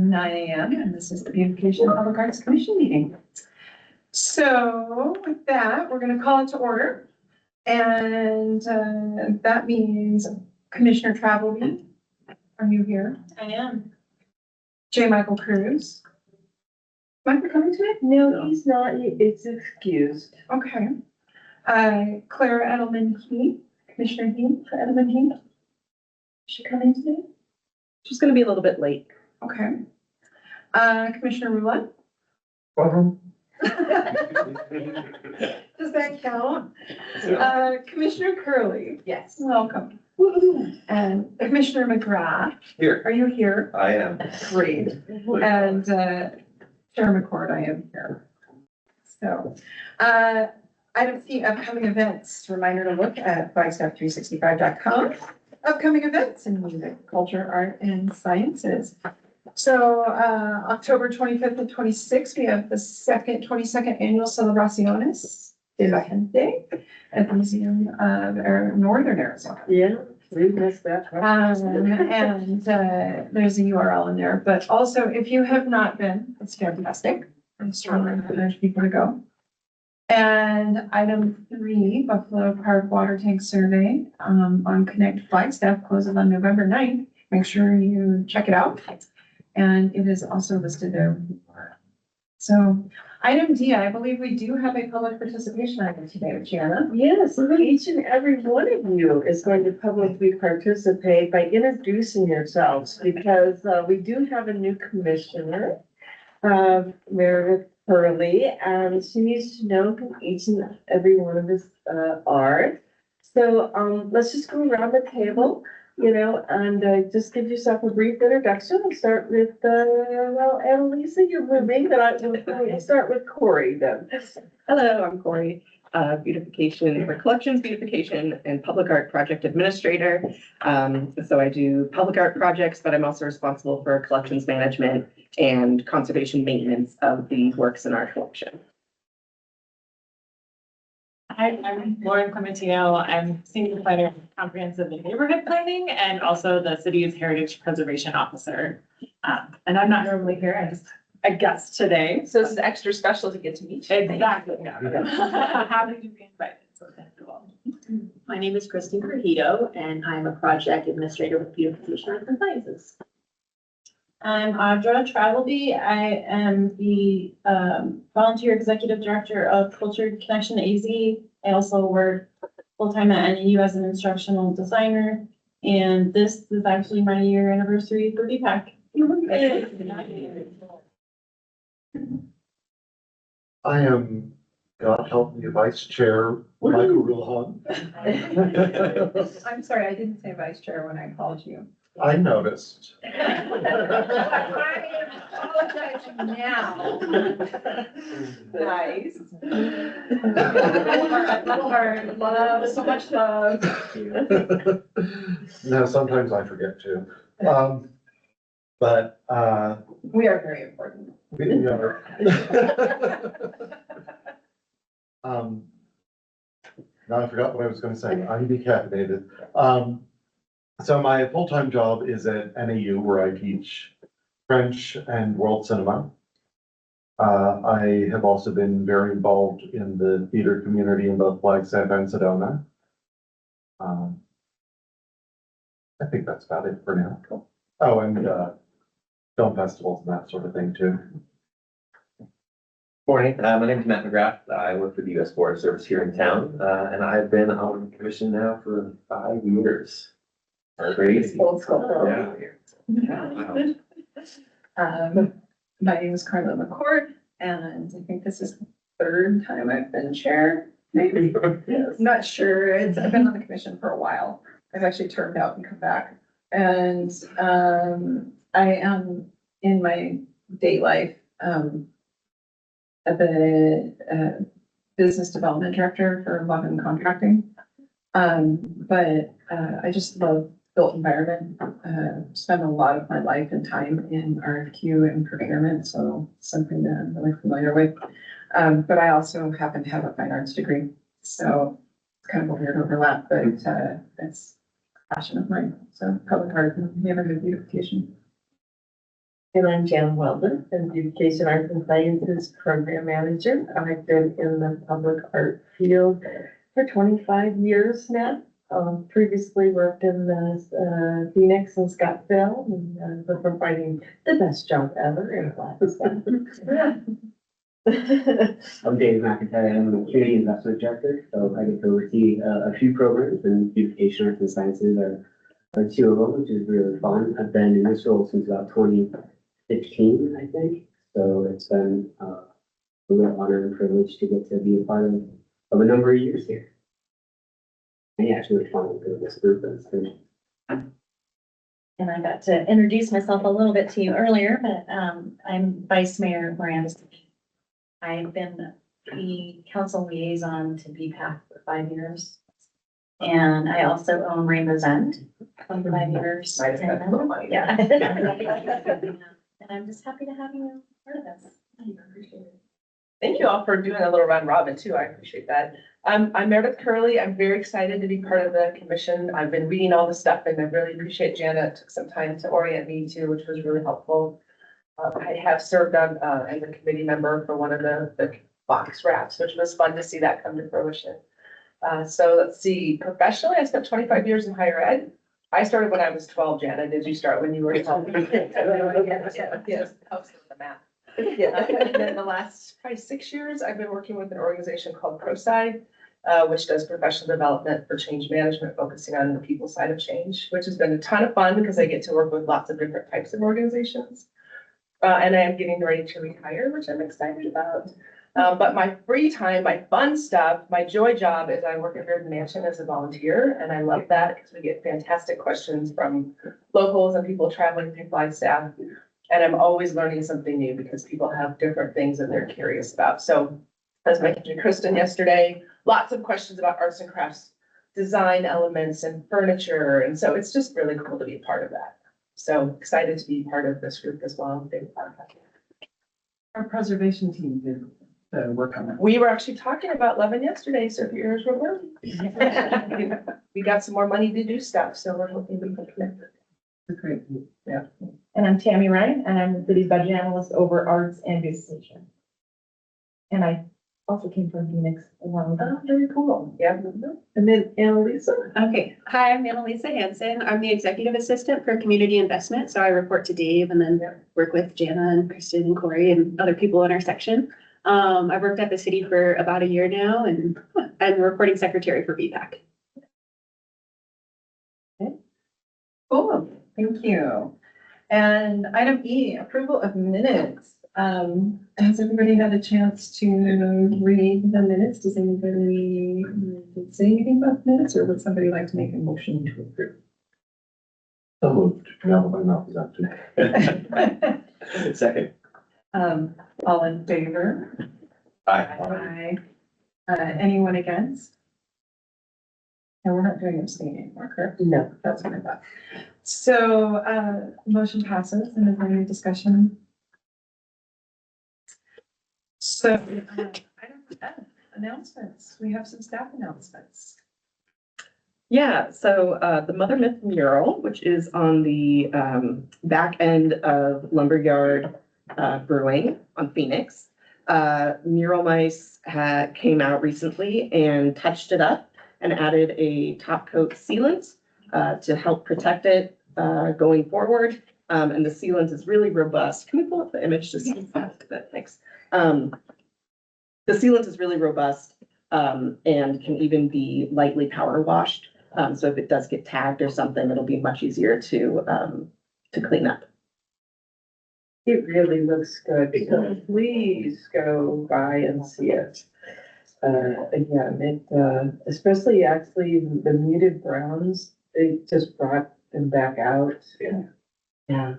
9 a.m. and this is the Beautification and Public Arts Commission meeting. So with that, we're going to call it to order. And that means Commissioner Travelby, are you here? I am. J. Michael Cruz. Michael coming today? No, he's not. It's excused. Okay. Clara Edelman-Heath, Commissioner Heath for Edelman-Heath. Is she coming today? She's going to be a little bit late. Okay. Commissioner Roulette? Does that count? Commissioner Curley? Yes. Welcome. And Commissioner McGrath? Here. Are you here? I am. Great. And Chair McCord, I am here. So, item C, upcoming events. Reminder to look at flagstaff365.com. Upcoming events in music, culture, art, and sciences. So, October 25th and 26th, we have the 22nd annual Celebraciones de la Gente at the Museum of Northern Arizona. Yeah, we missed that. And there's a URL in there, but also if you have not been, it's fantastic. I strongly encourage people to go. And item 3, Buffalo Park Water Tank Survey on Connect Flagstaff closes on November 9th. Make sure you check it out. And it is also listed there. So item D, I believe we do have a public participation item today, Gianna. Yes, each and every one of you is going to publicly participate by introducing yourselves because we do have a new commissioner, Meredith Hurley, and she needs to know who each and every one of us are. So let's just go around the table, and just give yourself a brief introduction. We'll start with, well, Annalisa, you're moving, but we'll start with Corey then. Hello, I'm Corey, beautification or collections beautification and public art project administrator. So I do public art projects, but I'm also responsible for collections management and conservation maintenance of the works in our collection. Hi, I'm Lauren Clementino. I'm Senior Planner of Comprehensive and Neighborhood Planning and also the city's Heritage Preservation Officer. And I'm not normally here, I'm just a guest today. So this is extra special to get to meet you. Exactly. Yeah. Happy to be invited. So thank you all. My name is Kristen Corrito, and I'm a project administrator with Beautification Arts and Sciences. I'm Audra Travelby. I am the volunteer executive director of Culture Connection AZ. I also work full-time at NAU as an instructional designer. And this is actually my year anniversary for BPAC. I am, God help me, Vice Chair Michael Ruhan. I'm sorry, I didn't say vice chair when I called you. I noticed. I apologize now. Nice. Little heart, love, so much love. No, sometimes I forget too. But We are very important. we are. Now I forgot what I was gonna say. I'm decaffeinated. So my full-time job is at NAU where I teach French and world cinema. I have also been very involved in the theater community in both Flagstaff and Sedona. I think that's about it for now. Oh, and film festivals and that sort of thing too. Morning, my name is Matt McGrath. I work for the U.S. Forest Service here in town, and I've been on the commission now for 5 years. Crazy. Old school. Yeah. My name is Carla McCord, and I think this is the 3rd time I've been chair, maybe. Yes. Not sure. I've been on the commission for a while. I've actually turned out and come back. And I am in my day life at the business development director for Love and Contracting. But I just love built environment. Spend a lot of my life and time in RFQ and procurement, so something that I'm really familiar with. But I also happen to have a fine arts degree, so it's kind of a weird overlap, but it's a passion of mine. So public art and neighborhood beautification. And I'm Jan Weldon, and Beautification Arts and Sciences Program Manager. I've been in the public art field for 25 years now. Previously worked in the Phoenix and Scottsdale, and for providing the best job ever in Flagstaff. I'm Dave McIntyre. I'm the Community Investment Director, so I get to oversee a few programs, and Beautification Arts and Sciences are two of them, which is really fun. I've been in this role since about 2015, I think. So it's been a real honor and privilege to get to be a part of a number of years here. And yeah, it's really fun to build this group. And I got to introduce myself a little bit to you earlier, but I'm Vice Mayor Miranda. I've been the council liaison to BPAC for 5 years. And I also own Rainbow's End, 25 years. Might have spent a little money. Yeah. And I'm just happy to have you part of this. I appreciate it. Thank you all for doing a little round robin too. I appreciate that. I'm Meredith Curley. I'm very excited to be part of the commission. I've been reading all the stuff and I really appreciate Janet took some time to orient me too, which was really helpful. I have served on, as a committee member for one of the box wraps, which was fun to see that come to fruition. So let's see, professionally, I spent 25 years in higher ed. I started when I was 12, Janet. Did you start when you were 12? Yes, helps with the math. Yeah, and then the last probably 6 years, I've been working with an organization called ProSide, which does professional development for change management, focusing on the people side of change, which has been a ton of fun because I get to work with lots of different types of organizations. And I am getting ready to retire, which I'm excited about. But my free time, my fun stuff, my joy job is I work at Reardon Mansion as a volunteer. And I love that because we get fantastic questions from locals and people traveling through Flagstaff. And I'm always learning something new because people have different things that they're curious about. So as I mentioned to Kristen yesterday, lots of questions about arts and crafts, design elements and furniture. And so it's just really cool to be part of that. So excited to be part of this group as well. Our preservation team did the work on that. We were actually talking about Levin yesterday, so if your ears were burning. We got some more money to do stuff, so we're hoping we can connect. Great. Yeah. And I'm Tammy Ryan, and I'm the city's budget analyst over arts and beautification. And I also came from Phoenix a while ago. Oh, very cool. Yeah. And then Annalisa. Okay, hi, I'm Annalisa Hansen. I'm the executive assistant for community investment, so I report to Dave and then work with Jana and Kristen and Corey and other people in our section. I've worked at the city for about a year now and I'm the recording secretary for BPAC. Cool, thank you. And item E, approval of minutes. Has everybody had a chance to read the minutes? Does anybody say anything about minutes, or would somebody like to make a motion to approve? So moved. Now that my mouth is empty. Second. All in favor? Aye. Aye. Anyone against? And we're not doing abstain anymore, correct? No. That's what I thought. So, motion passes, and is there any discussion? So, item F, announcements. We have some staff announcements. Yeah, so the Mother Myth mural, which is on the back end of Lumberyard Brewing on Phoenix. Mural Mice came out recently and touched it up and added a top coat sealant to help protect it going forward. And the sealant is really robust. Can we pull up the image to see that? Thanks. The sealant is really robust and can even be lightly power washed. So if it does get tagged or something, it'll be much easier to clean up. It really looks good, so please go by and see it. Again, it, especially actually the muted browns, they just brought them back out. Yeah.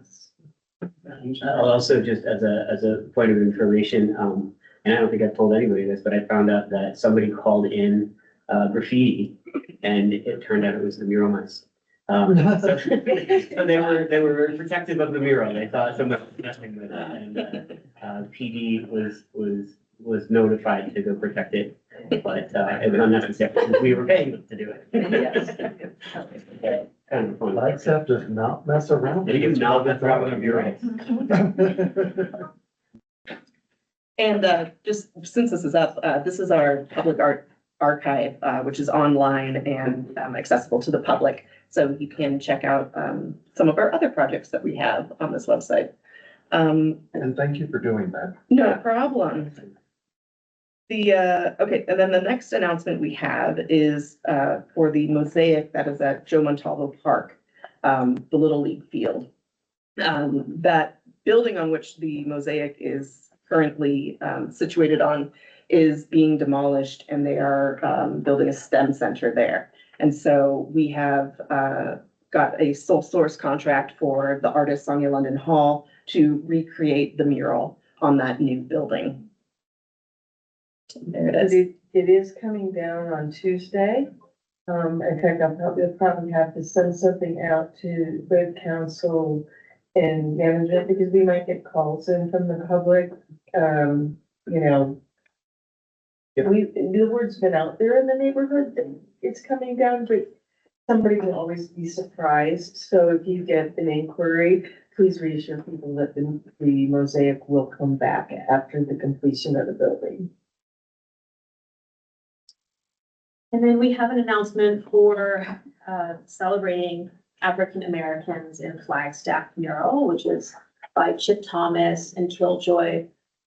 Also, just as a point of information, and I don't think I've told anybody this, but I found out that somebody called in graffiti and it turned out it was the mural mice. So they were very protective of the mural. They thought someone was messing with it, and PD was notified to go protect it. But, it was unnecessary, since we were paying them to do it. Yes. Kind of fun. Flagstaff does not mess around. They do not mess around with them, you're right. And just since this is up, this is our public art archive, which is online and accessible to the public. So you can check out some of our other projects that we have on this website. And thank you for doing that. No problem. Okay, and then the next announcement we have is for the mosaic that is at Joe Montalvo Park, the Little League field. That building on which the mosaic is currently situated on is being demolished, and they are building a STEM center there. And so we have got a sole source contract for the artist Sonia London Hall to recreate the mural on that new building. There it is. It is coming down on Tuesday. In fact, we'll probably have to send something out to both council and management, because we might get calls in from the public. You know, the word's been out there in the neighborhood that it's coming down, but somebody will always be surprised. So if you get an inquiry, please reassure people that the mosaic will come back after the completion of the building. And then we have an announcement for celebrating African Americans in Flagstaff mural, which is by Chip Thomas and Killjoy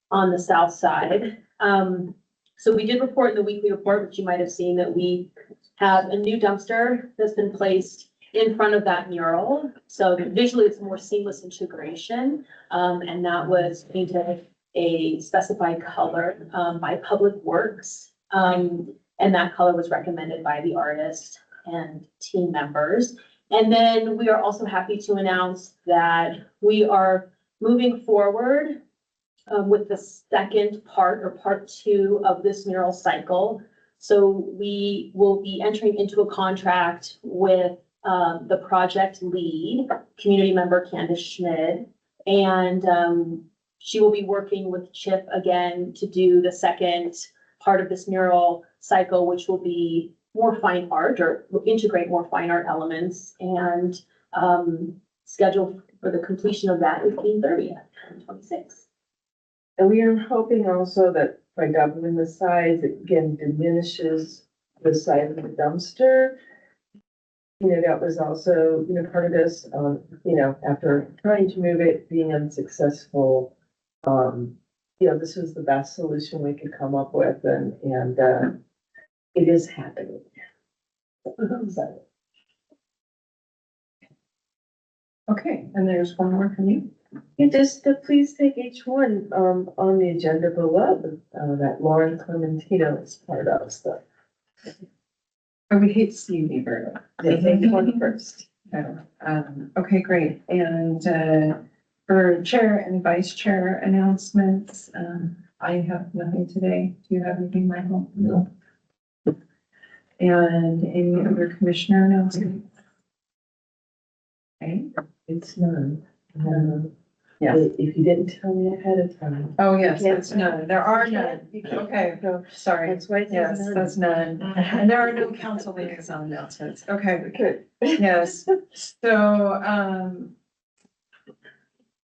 on the south side. So we did report in the weekly report, which you might have seen, that we have a new dumpster that's been placed in front of that mural. So visually it's more seamless integration. And that was painted a specified color by Public Works. And that color was recommended by the artist and team members. And then we are also happy to announce that we are moving forward with the second part, or part 2 of this mural cycle. So we will be entering into a contract with the project lead, community member Candace Schmid. And she will be working with Chip again to do the second part of this mural cycle, which will be more fine art, or will integrate more fine art elements, and scheduled for the completion of that is June 30th, 2026. And we are hoping also that by doubling the size, it again diminishes the size of the dumpster. You know, that was also, part of this, after trying to move it, being unsuccessful. This was the best solution we could come up with, and it is happening. So, Okay, and there's one more from you. just please take each one on the agenda below that Lauren Clementino is part of. So Oh, we hate to see you, neighbor. take one first. Okay, great. And for chair and vice chair announcements, I have nothing today. Do you have anything, Michael? No. And any other commissioner announcements? Okay. It's none. Yeah. If you didn't tell me ahead of time. Oh, yes, You can't- that's none. There are none. You can't- Okay, No, sorry. that's why it Yes, says none. that's none. And there are no council liaison announcements. Okay, Good. yes. So,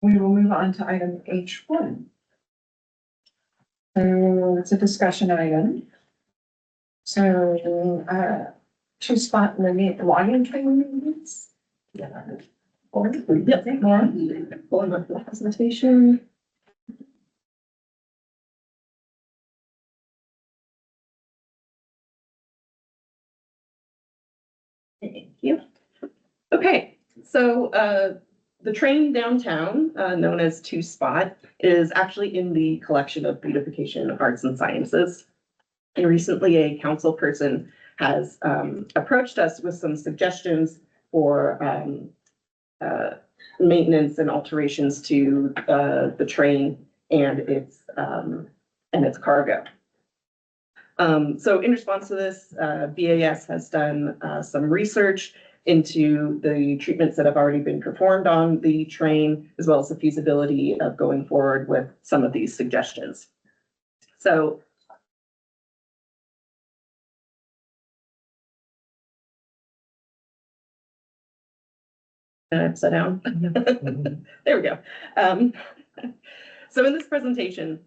we will move on to item H1. So it's a discussion item. So, two spot limit login training meetings. Yep. More presentation. Thank you. Okay, so the train downtown, known as Two Spot, is actually in the collection of beautification arts and sciences. And recently, a council person has approached us with some suggestions for maintenance and alterations to the train and its cargo. So in response to this, BAS has done some research into the treatments that have already been performed on the train, as well as the feasibility of going forward with some of these suggestions. So Upside down. There we go. So in this presentation,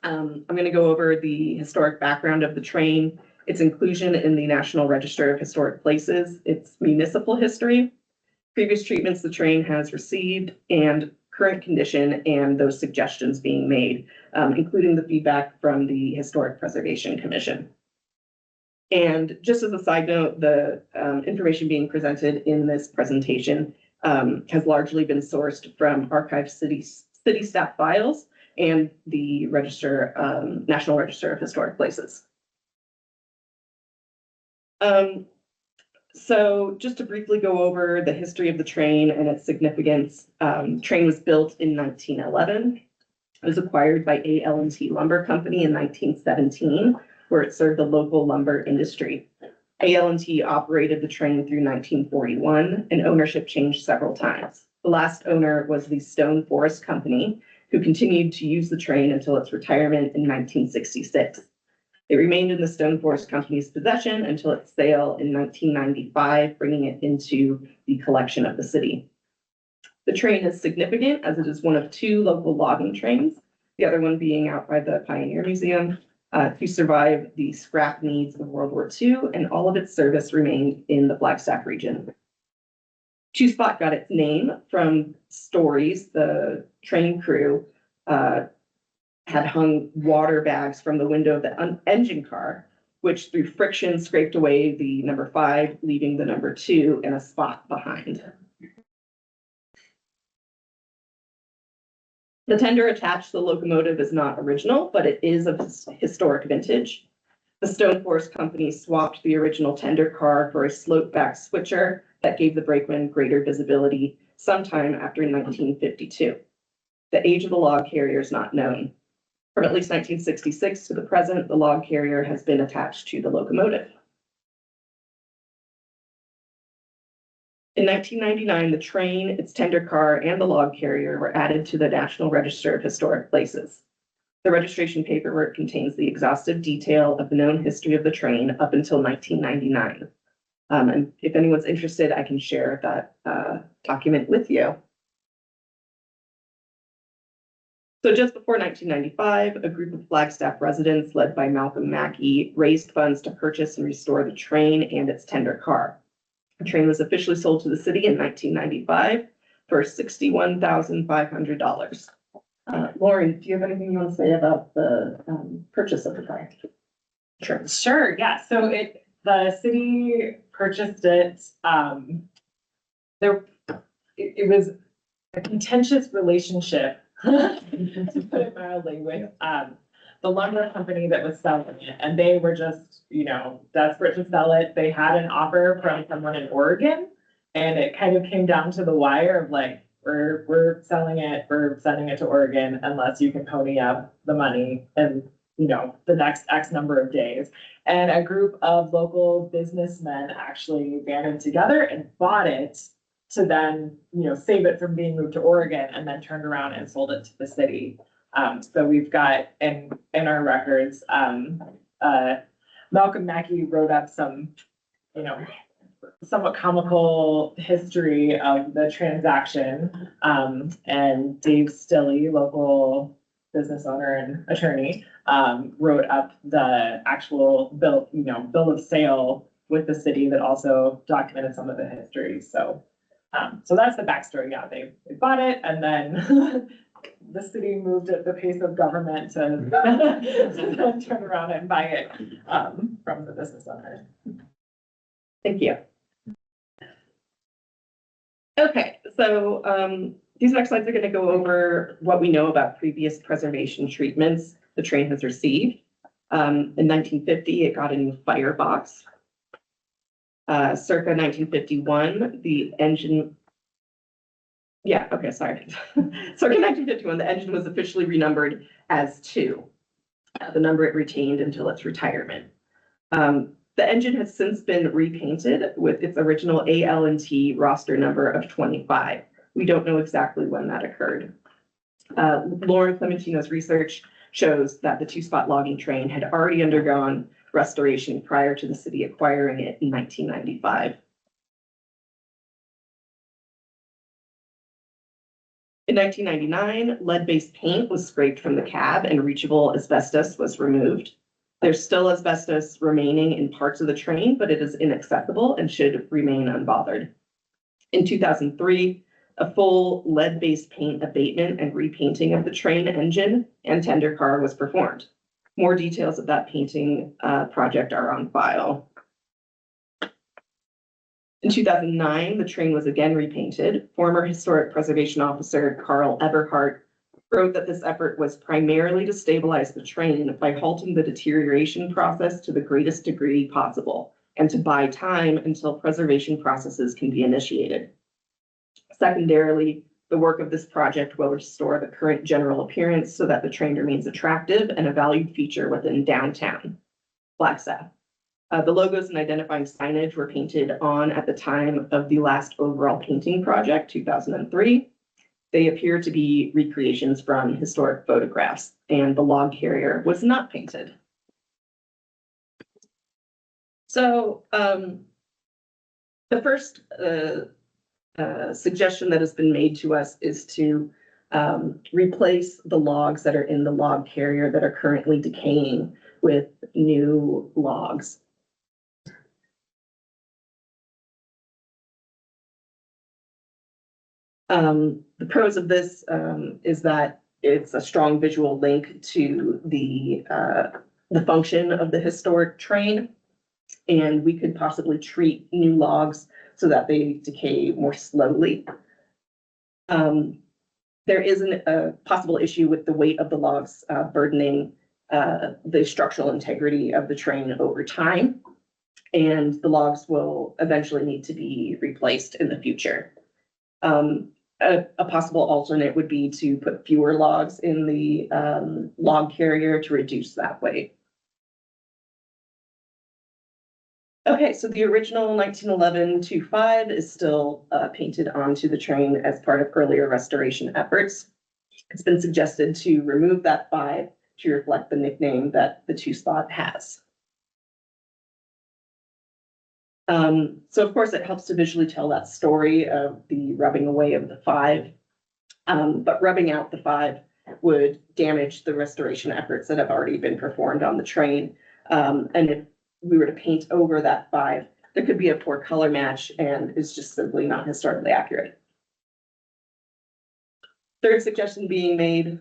I'm going to go over the historic background of the train, its inclusion in the National Register of Historic Places, its municipal history, previous treatments the train has received, and current condition and those suggestions being made, including the feedback from the Historic Preservation Commission. And just as a side note, the information being presented in this presentation has largely been sourced from archived city staff files and the National Register of Historic Places. So just to briefly go over the history of the train and its significance, train was built in 1911. It was acquired by A.L.T. Lumber Company in 1917, where it served the local lumber industry. A.L.T. operated the train through 1941, and ownership changed several times. The last owner was the Stone Forest Company, who continued to use the train until its retirement in 1966. It remained in the Stone Forest Company's possession until its sale in 1995, bringing it into the collection of the city. The train is significant as it is one of two local logging trains, the other one being out by the Pioneer Museum, to survive the scrap needs of World War II, and all of its service remained in the Flagstaff region. Two Spot got its name from stories the train crew had hung water bags from the window of the engine car, which through friction scraped away the number 5, leaving the number 2 in a spot behind. The tender attached to the locomotive is not original, but it is of historic vintage. The Stone Forest Company swapped the original tender car for a slope back switcher that gave the brakeman greater visibility sometime after 1952. The age of the log carrier is not known. From at least 1966 to the present, the log carrier has been attached to the locomotive. In 1999, the train, its tender car, and the log carrier were added to the National Register of Historic Places. The registration paperwork contains the exhaustive detail of the known history of the train up until 1999. And if anyone's interested, I can share that document with you. So just before 1995, a group of Flagstaff residents led by Malcolm Mackey raised funds to purchase and restore the train and its tender car. The train was officially sold to the city in 1995 for $61,500. Lauren, do you have anything you want to say about the purchase of the car? Sure. Sure, yeah, so the city purchased it, it was a contentious relationship, to put it mildly, with, the lumber company that was selling it, and they were just, desperate to sell it. They had an offer from someone in Oregon, and it kind of came down to the wire of like, we're selling it, we're sending it to Oregon unless you can pony up the money in, the next X number of days. And a group of local businessmen actually banded together and bought it to then, save it from being moved to Oregon, and then turned around and sold it to the city. So we've got in our records, Malcolm Mackey wrote up some, somewhat comical history of the transaction. And Dave Stilley, local business owner and attorney, wrote up the actual bill of sale with the city that also documented some of the history. So that's the backstory. Yeah, they bought it, and then the city moved at the pace of government to turn around and buy it from the business owner. Thank you. Okay, so these next slides are going to go over what we know about previous preservation treatments the train has received. In 1950, it got a new firebox. Circa 1951, the engine. Yeah, okay, sorry. Circa 1951, the engine was officially renumbered as 2, the number it retained until its retirement. The engine has since been repainted with its original AL&T roster number of 25. We don't know exactly when that occurred. Lauren Clementino's research shows that the 2-spot logging train had already undergone restoration prior to the city acquiring it in 1995. In 1999, lead-based paint was scraped from the cab and reachable asbestos was removed. There's still asbestos remaining in parts of the train, but it is inaccessible and should remain unbothered. In 2003, a full lead-based paint abatement and repainting of the train engine and tender car was performed. More details of that painting project are on file. In 2009, the train was again repainted. Former Historic Preservation Officer Carl Eberhardt wrote that this effort was primarily to stabilize the train by halting the deterioration process to the greatest degree possible and to buy time until preservation processes can be initiated. Secondarily, the work of this project will restore the current general appearance so that the train remains attractive and a valued feature within downtown Flagstaff. The logos and identifying signage were painted on at the time of the last overall painting project, 2003. They appear to be recreations from historic photographs, and the log carrier was not painted. So the first suggestion that has been made to us is to replace the logs that are in the log carrier that are currently decaying with new logs. The pros of this is that it's a strong visual link to the function of the historic train, and we could possibly treat new logs so that they decay more slowly. There is a possible issue with the weight of the logs burdening the structural integrity of the train over time, and the logs will eventually need to be replaced in the future. A possible alternate would be to put fewer logs in the log carrier to reduce that weight. Okay, so the original 1911 2.5 is still painted onto the train as part of earlier restoration efforts. It's been suggested to remove that 5 to reflect the nickname that the 2-spot has. So of course it helps to visually tell that story of the rubbing away of the 5, but rubbing out the 5 would damage the restoration efforts that have already been performed on the train. And if we were to paint over that 5, there could be a poor color match and it's just simply not historically accurate. Third suggestion being made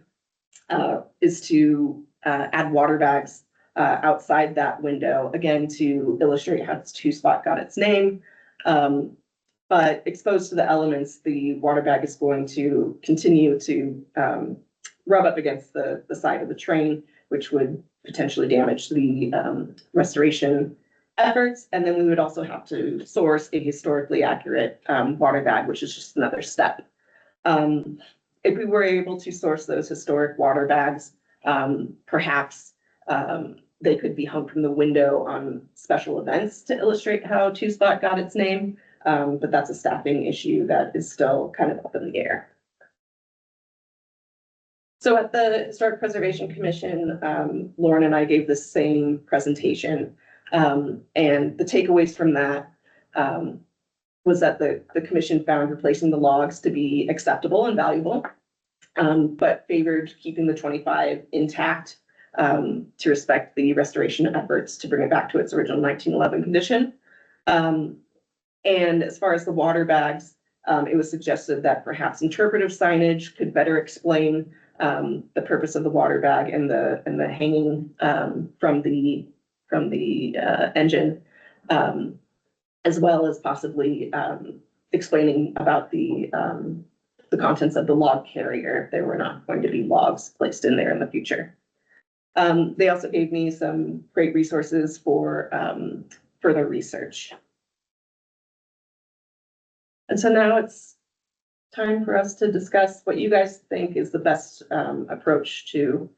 is to add water bags outside that window, again, to illustrate how this 2-spot got its name. But exposed to the elements, the water bag is going to continue to rub up against the side of the train, which would potentially damage the restoration efforts. And then we would also have to source a historically accurate water bag, which is just another step. If we were able to source those historic water bags, perhaps they could be hung from the window on special events to illustrate how 2-spot got its name. But that's a staffing issue that is still kind of up in the air. So at the Historic Preservation Commission, Lauren and I gave the same presentation. And the takeaways from that was that the commission found replacing the logs to be acceptable and valuable, but favored keeping the 25 intact to respect the restoration efforts to bring it back to its original 1911 condition. And as far as the water bags, it was suggested that perhaps interpretive signage could better explain the purpose of the water bag and the hanging from the engine, as well as possibly explaining about the contents of the log carrier if there were not going to be logs placed in there in the future. They also gave me some great resources for further research. And so now it's time for us to discuss what you guys think is the best approach to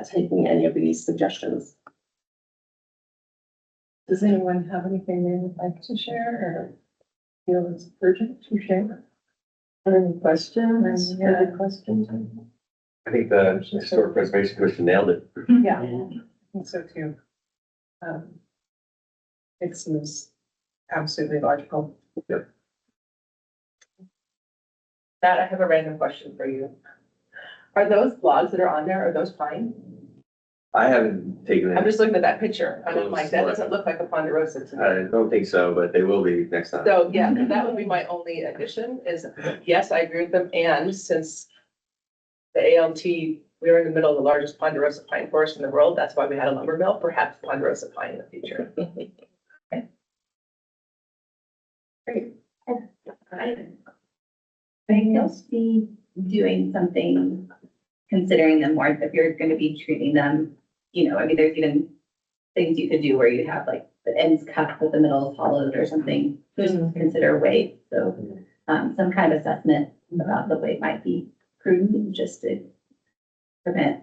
taking any of these suggestions. Does anyone have anything they would like to share or feel it's urgent to share? Any questions? Yeah. Any questions? I think the Historic Preservation Commission nailed it. Yeah, I think so too. It seems absolutely logical. Yep. Matt, I have a random question for you. Are those blogs that are on there, are those pine? I haven't taken I'm it. just looking at that picture, and I'm like, that doesn't look like a ponderosa to me. I don't think so, but they will be next time. So, yeah, that would be my only addition is, yes, I agree with them, and since the ALT, we are in the middle of the largest ponderosa pine forest in the world, that's why we had a lumber mill, perhaps ponderosa pine in the future. Might else be doing something, considering them more, if you're gonna be treating them, you know, I mean, there's even things you could do where you have like the ends cut, but the middle is hollowed or something, just consider weight, so, some kind of assessment about the weight might be prudent, just to prevent,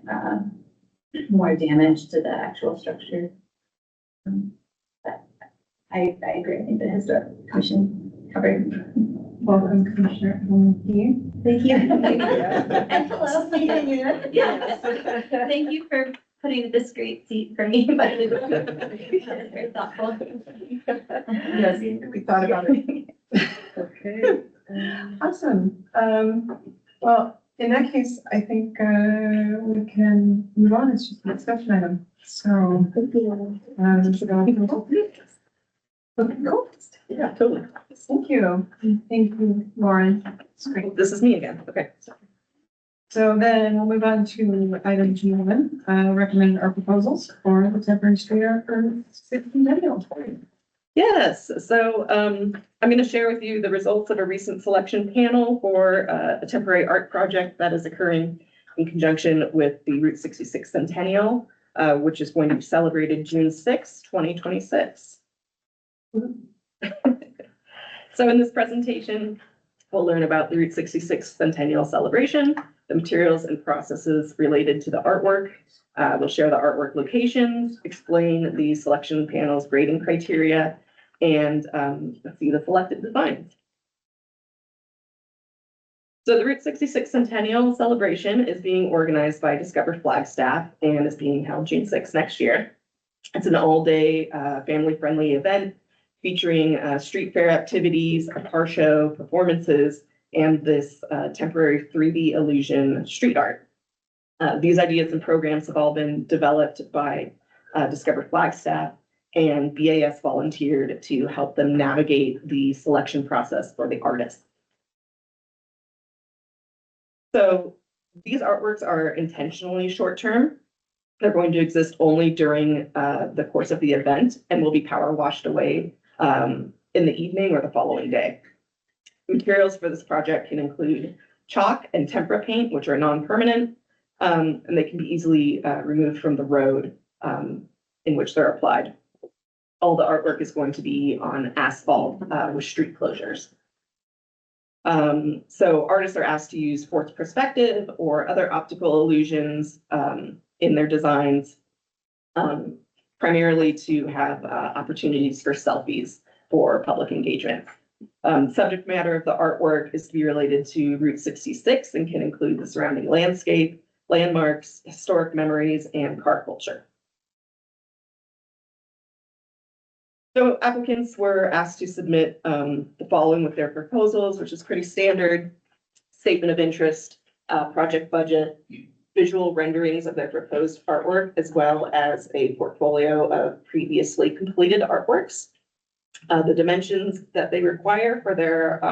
more damage to the actual structure. But I agree, I think the historic commission covered. Welcome, Commissioner. Thank you. And hello. Yes. Thank you for putting this great seat for me, but it was very thoughtful. Yes, we thought about it. Okay. Awesome. Well, in that case, I think, we can move on. It's just a discussion item. So, okay, cool. Yeah, totally. Thank you. Thank you, Lauren. It's great. This is me again, okay. So then we'll move on to item G1, recommend our proposals for the temporary street art for 16 Daniel. Yes, so I'm going to share with you the results of a recent selection panel for a temporary art project that is occurring in conjunction with the Route 66 Centennial, which is going to be celebrated June 6, 2026. So in this presentation, we'll learn about the Route 66 Centennial celebration, the materials and processes related to the artwork. We'll share the artwork locations, explain the selection panel's grading criteria, and see the selected designs. So the Route 66 Centennial celebration is being organized by Discover Flagstaff and is being held June 6 next year. It's an all-day, family-friendly event featuring street fair activities, a car show, performances, and this temporary 3D illusion street art. These ideas and programs have all been developed by Discover Flagstaff, and BAS volunteered to help them navigate the selection process for the artists. So these artworks are intentionally short-term. They're going to exist only during the course of the event and will be power washed away in the evening or the following day. Materials for this project can include chalk and tempera paint, which are non-permanent, and they can be easily removed from the road in which they're applied. All the artwork is going to be on asphalt with street closures. So artists are asked to use forced perspective or other optical illusions in their designs, primarily to have opportunities for selfies for public engagement. Subject matter of the artwork is to be related to Route 66 and can include the surrounding landscape, landmarks, historic memories, and car culture. So applicants were asked to submit the following with their proposals, which is pretty standard: statement of interest, project budget, visual renderings of their proposed artwork, as well as a portfolio of previously completed artworks, the dimensions that they require for their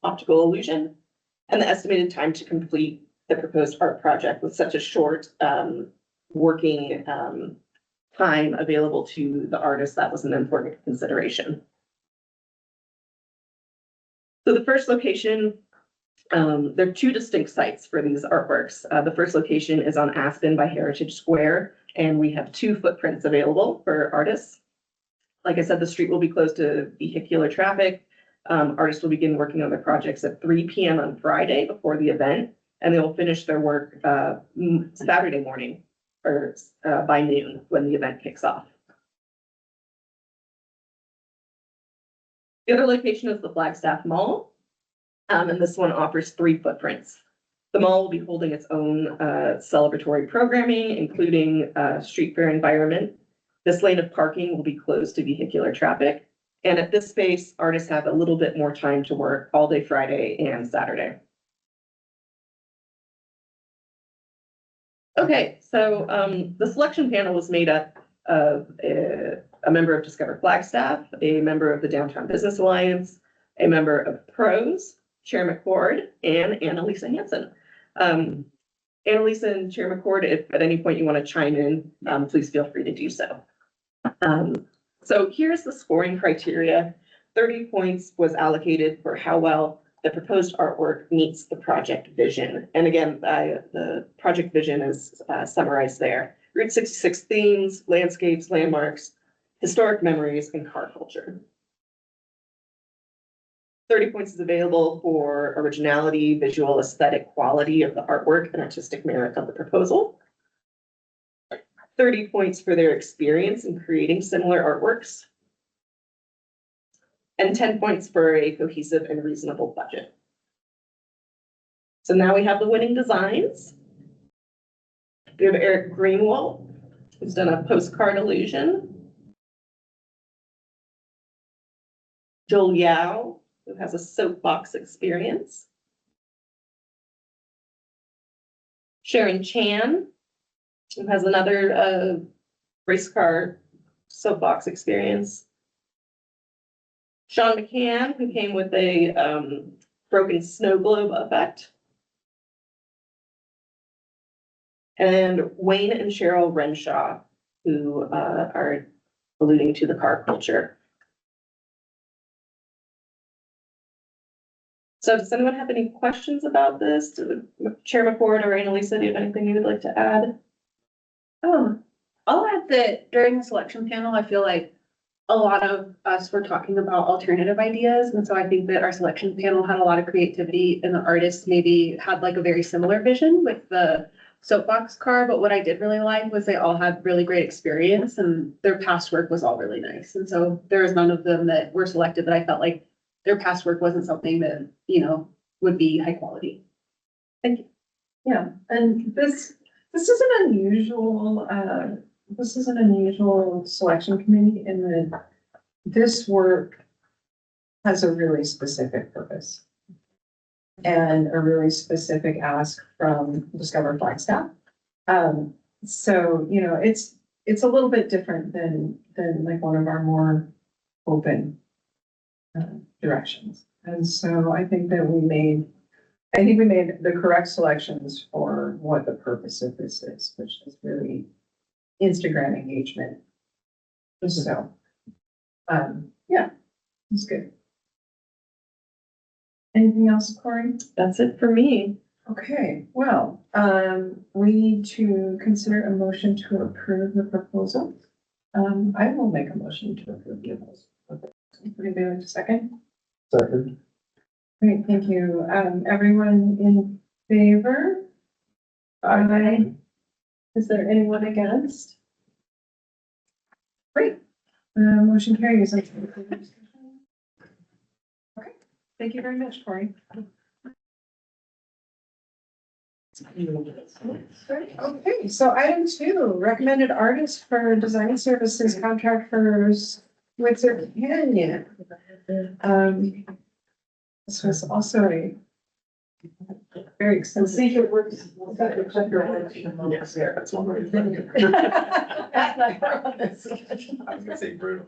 optical illusion, and the estimated time to complete the proposed art project with such a short working time available to the artist. That was an important consideration. So the first location, there are two distinct sites for these artworks. The first location is on Aspen by Heritage Square, and we have 2 footprints available for artists. Like I said, the street will be closed to vehicular traffic. Artists will begin working on their projects at 3 p.m. on Friday before the event, and they will finish their work Saturday morning or by noon when the event kicks off. The other location is the Flagstaff Mall, and this one offers 3 footprints. The mall will be holding its own celebratory programming, including street fair environment. This lane of parking will be closed to vehicular traffic. And at this space, artists have a little bit more time to work all day Friday and Saturday. Okay, so the selection panel was made up of a member of Discover Flagstaff, a member of the Downtown Business Alliance, a member of PROS, Chair McCord, and Annalisa Hansen. Annalisa and Chair McCord, if at any point you want to chime in, please feel free to do so. So here's the scoring criteria. 30 points was allocated for how well the proposed artwork meets the project vision. And again, the project vision is summarized there. Route 66 themes, landscapes, landmarks, historic memories, and car culture. 30 points is available for originality, visual aesthetic quality of the artwork, and artistic merit of the proposal. 30 points for their experience in creating similar artworks. And 10 points for a cohesive and reasonable budget. So now we have the winning designs. We have Eric Greenwald, who's done a postcard illusion. Joel Yao, who has a soapbox experience. Sharon Chan, who has another race car soapbox experience. Sean McCann, who came with a broken snow globe effect. And Wayne and Cheryl Renshaw, who are alluding to the car culture. So does anyone have any questions about this? Chair McCord or Annalisa, do you have anything you would like to add? I'll add that during the selection panel, I feel like a lot of us were talking about alternative ideas. And so I think that our selection panel had a lot of creativity and the artists maybe had like a very similar vision with the soapbox car. But what I did really like was they all had really great experience and their past work was all really nice. And so there was none of them that were selected that I felt like their past work wasn't something that, you know, would be high quality. Thank you. Yeah, and this is an unusual, selection committee in that this work has a really specific purpose and a really specific ask from Discover Flagstaff. So, you know, it's a little bit different than like one of our more open directions. And so I think we made the correct selections for what the purpose of this is, which is really Instagram engagement. So, yeah, it's good. Anything else, Corey? That's it for me. Okay, well, we need to consider a motion to approve the proposal. I will make a motion to approve the proposal. Anybody like a second? Second. Great, thank you. Everyone in favor? Aye. Is there anyone against? Great. Motion carries. Okay, thank you very much, Corey. Okay, so item 2, recommended artists for design services contract for Switzer Canyon. This was also a very extensive. Secret works. Yes, yeah, that's one way. I was gonna say brutal.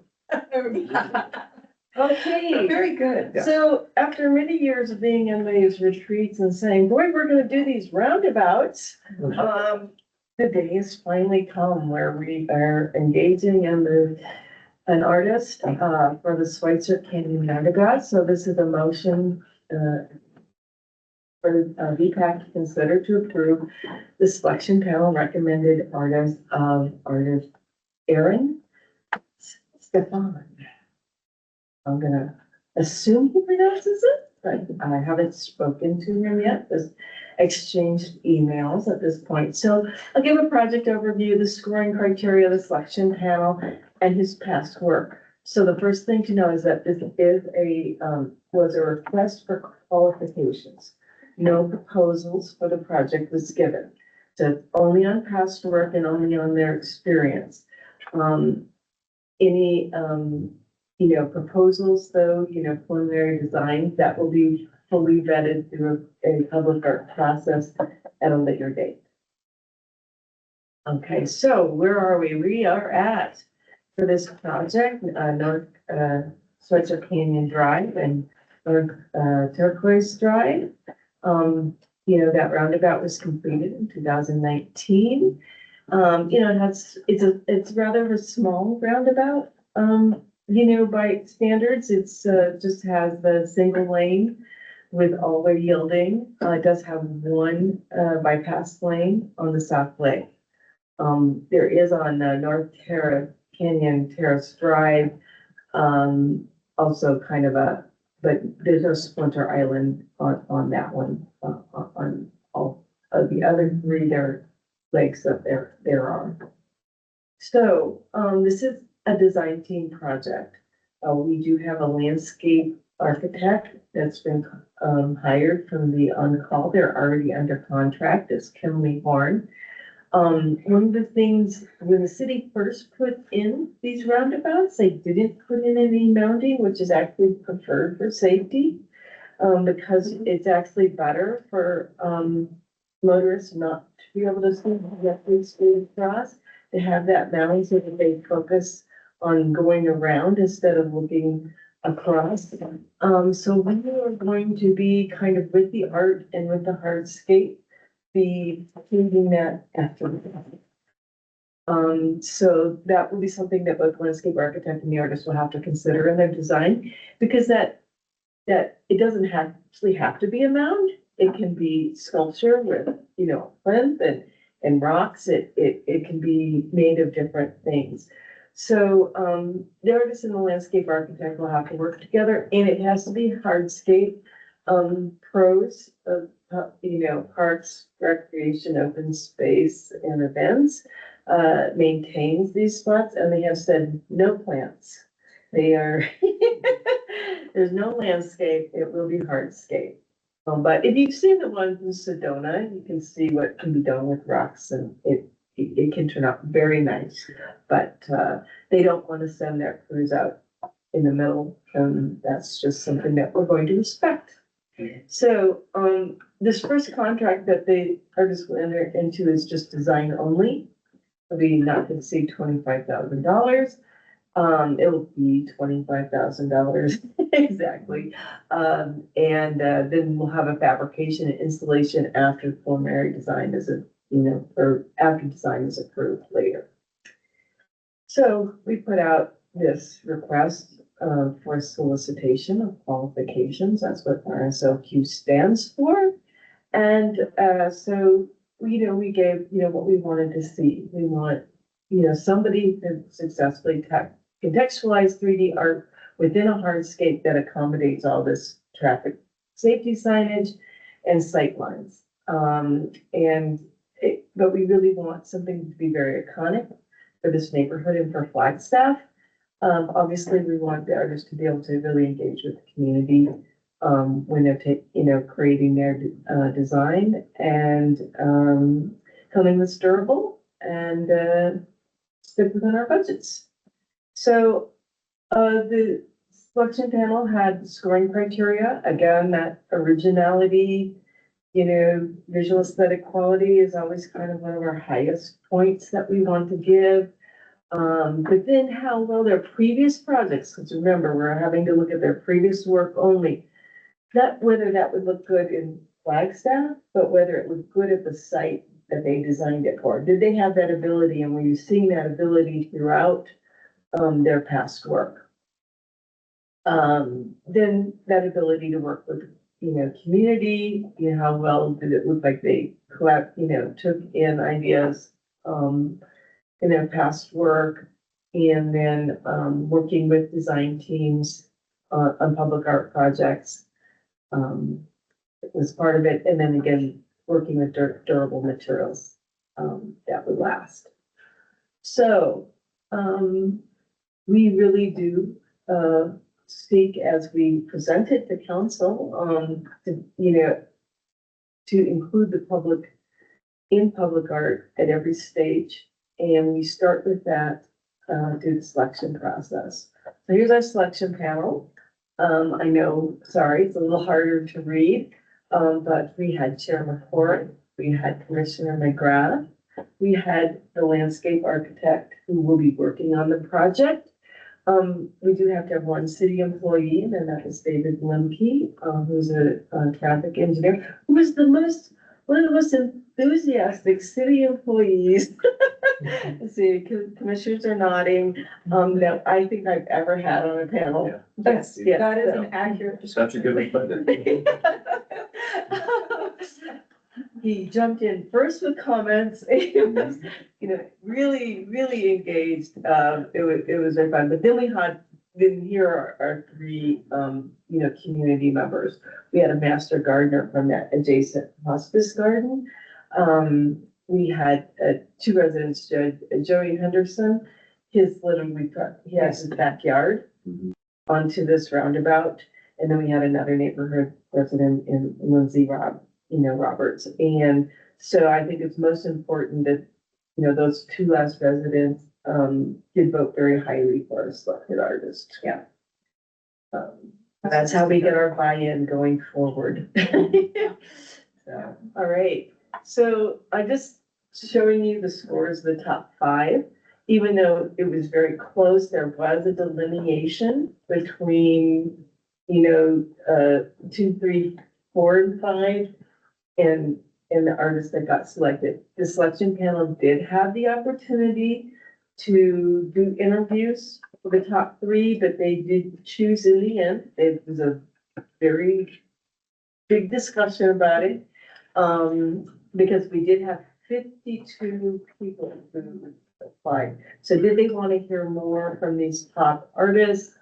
Okay. Very good. So after many years of being in these retreats and saying, boy, we're gonna do these roundabouts, the day has finally come where we are engaging in an artist for the Schweitzer Canyon roundabout. So this is a motion for VPAC to consider to approve the selection panel recommended artist Aaron Stefan. I'm gonna assume he pronounces it, but I haven't spoken to him yet. Just exchanged emails at this point. So I'll give a project overview, the scoring criteria, the selection panel, and his past work. So the first thing to know is that this is was a request for qualifications. No proposals for the project was given. So only on past work and only on their experience. Any proposals though, preliminary design, that will be fully vetted through a public art process at a later date. Okay, so where are we? We are at, for this project, North, Sweater Canyon Drive and North, Turquoise Drive. That roundabout was completed in 2019. It's rather of a small roundabout. By standards, it's, just has the single lane with all the yielding. It does have one, bypass lane on the south leg. There is on North Canyon Terrace Drive, also kind of but there's no splinter island on that one. On all of the other three, there are lakes up there are. So, this is a design team project. We do have a landscape architect that's been, hired from the on-call. They're already under contract. It's Kimley Horn. One of the things, when the city first put in these roundabouts, they didn't put in any mounting, which is actually preferred for safety. Because it's actually better for, motorists not to be able to see directly straight across, to have that mounting so that they focus on going around instead of looking across. So we are going to be kind of with the art and with the hardscape, be changing that after. So that will be something that both landscape architect and the artist will have to consider in their design, because that it doesn't actually have to be a mound. It can be sculpture with, plinth and rocks. It can be made of different things. So, the artist and the landscape architect will have to work together, and it has to be hardscape, pros of, parks, recreation, open space, and events, maintains these spots, and they have said no plants. They are, there's no landscape, it will be hardscape. But if you've seen the ones in Sedona, you can see what can be done with rocks, and it can turn out very nice. But, they don't want to send their crews out in the middle, and that's just something that we're going to respect. So, this first contract that the artist will enter into is just design only. It'll be not to exceed $25,000. It'll be $25,000 exactly. Then we'll have a fabrication and installation after preliminary design or after design is approved later. So we put out this request for solicitation of qualifications. That's what RSLQ stands for. And so, we gave, what we wanted to see. We want, somebody to successfully contextualize 3D art within a hardscape that accommodates all this traffic safety signage and sight lines. But we really want something to be very iconic for this neighborhood and for Flagstaff. Obviously, we want the artists to be able to really engage with the community when they're creating their design and something that's durable and stick within our budgets. So the selection panel had scoring criteria. Again, that originality, visual aesthetic quality is always kind of one of our highest points that we want to give. But then how well their previous projects, because remember, we're having to look at their previous work only. Not whether that would look good in Flagstaff, but whether it looked good at the site that they designed it for. Did they have that ability, and were you seeing that ability throughout their past work? Then that ability to work with, community, how well did it look like they took in ideas in their past work, and then working with design teams on public art projects. It was part of it, and then again, working with durable materials that would last. So we really do seek, as we present it to council, to include the public in public art at every stage, and we start with that through the selection process. So here's our selection panel. I know, sorry, it's a little harder to read, but we had Chair McCord, we had Commissioner McGrath, We had the landscape architect who will be working on the project. We do have to have one city employee, and that is David Lemke, who's a traffic engineer, who is one of the most enthusiastic city employees. See, commissioners are nodding, that I think I've ever had on a panel. Yeah. Yes, Yeah, that is so. an accurate Such a good way to put it. He jumped in first with comments. He was, really, really engaged. It was very fun. But then here are our three, community members. We had a master gardener from that adjacent hospice garden. We had two residents, Joey Henderson. He has his backyard onto this roundabout. And then we had another neighborhood resident in Lindsay Roberts. And so I think it's most important that, those two last residents, did vote very highly for our selected artist. Yeah. That's how we get our buy-in going forward. So, all right. So I just showing you the scores, the top 5, even though it was very close, there was a delineation between, 2, 3, 4, and 5. And the artists that got selected. The selection panel did have the opportunity to do interviews for the top 3, but they did choose in the end. It was a very big discussion about it. Because we did have 52 people who applied. So did they want to hear more from these top artists,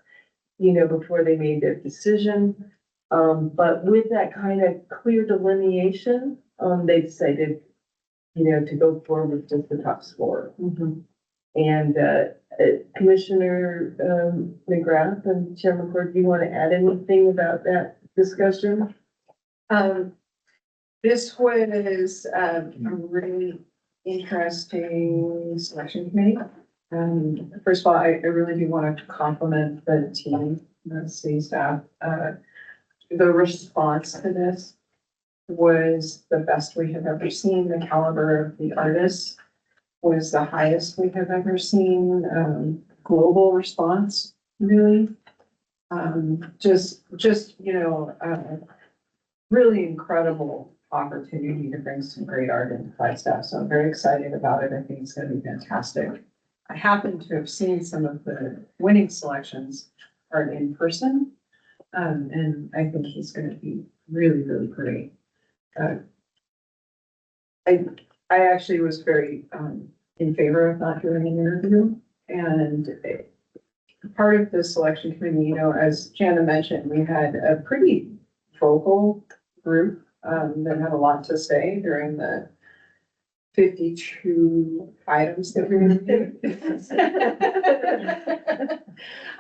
before they made their decision? But with that kind of clear delineation, they decided, to go forward with just the top score. And, Commissioner, McGrath and Chairman Court, do you want to add anything about that discussion? This was a really interesting selection committee. First of all, I really do want to compliment the team, the city staff. The response to this was the best we have ever seen. The caliber of the artists was the highest we have ever seen. Global response, really. Really incredible opportunity to bring some great art into Flagstaff. So I'm very excited about it. I think it's going to be fantastic. I happen to have seen some of the winning selections art in person. And I think he's going to be really, really great. I actually was very in favor of not doing an interview, and part of the selection committee, as Jana mentioned, we had a pretty vocal group that had a lot to say during the 52 items that we reviewed.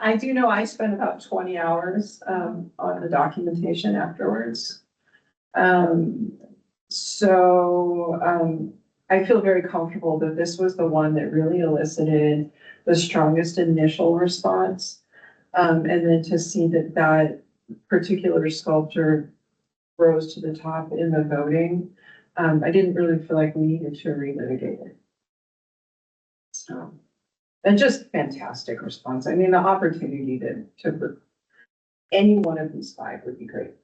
I do know I spent about 20 hours on the documentation afterwards. I feel very comfortable that this was the one that really elicited the strongest initial response. And then to see that particular sculpture rose to the top in the voting, I didn't really feel like we needed to relitigate it. So, and just fantastic response. I mean, the opportunity to any one of these 5 would be great.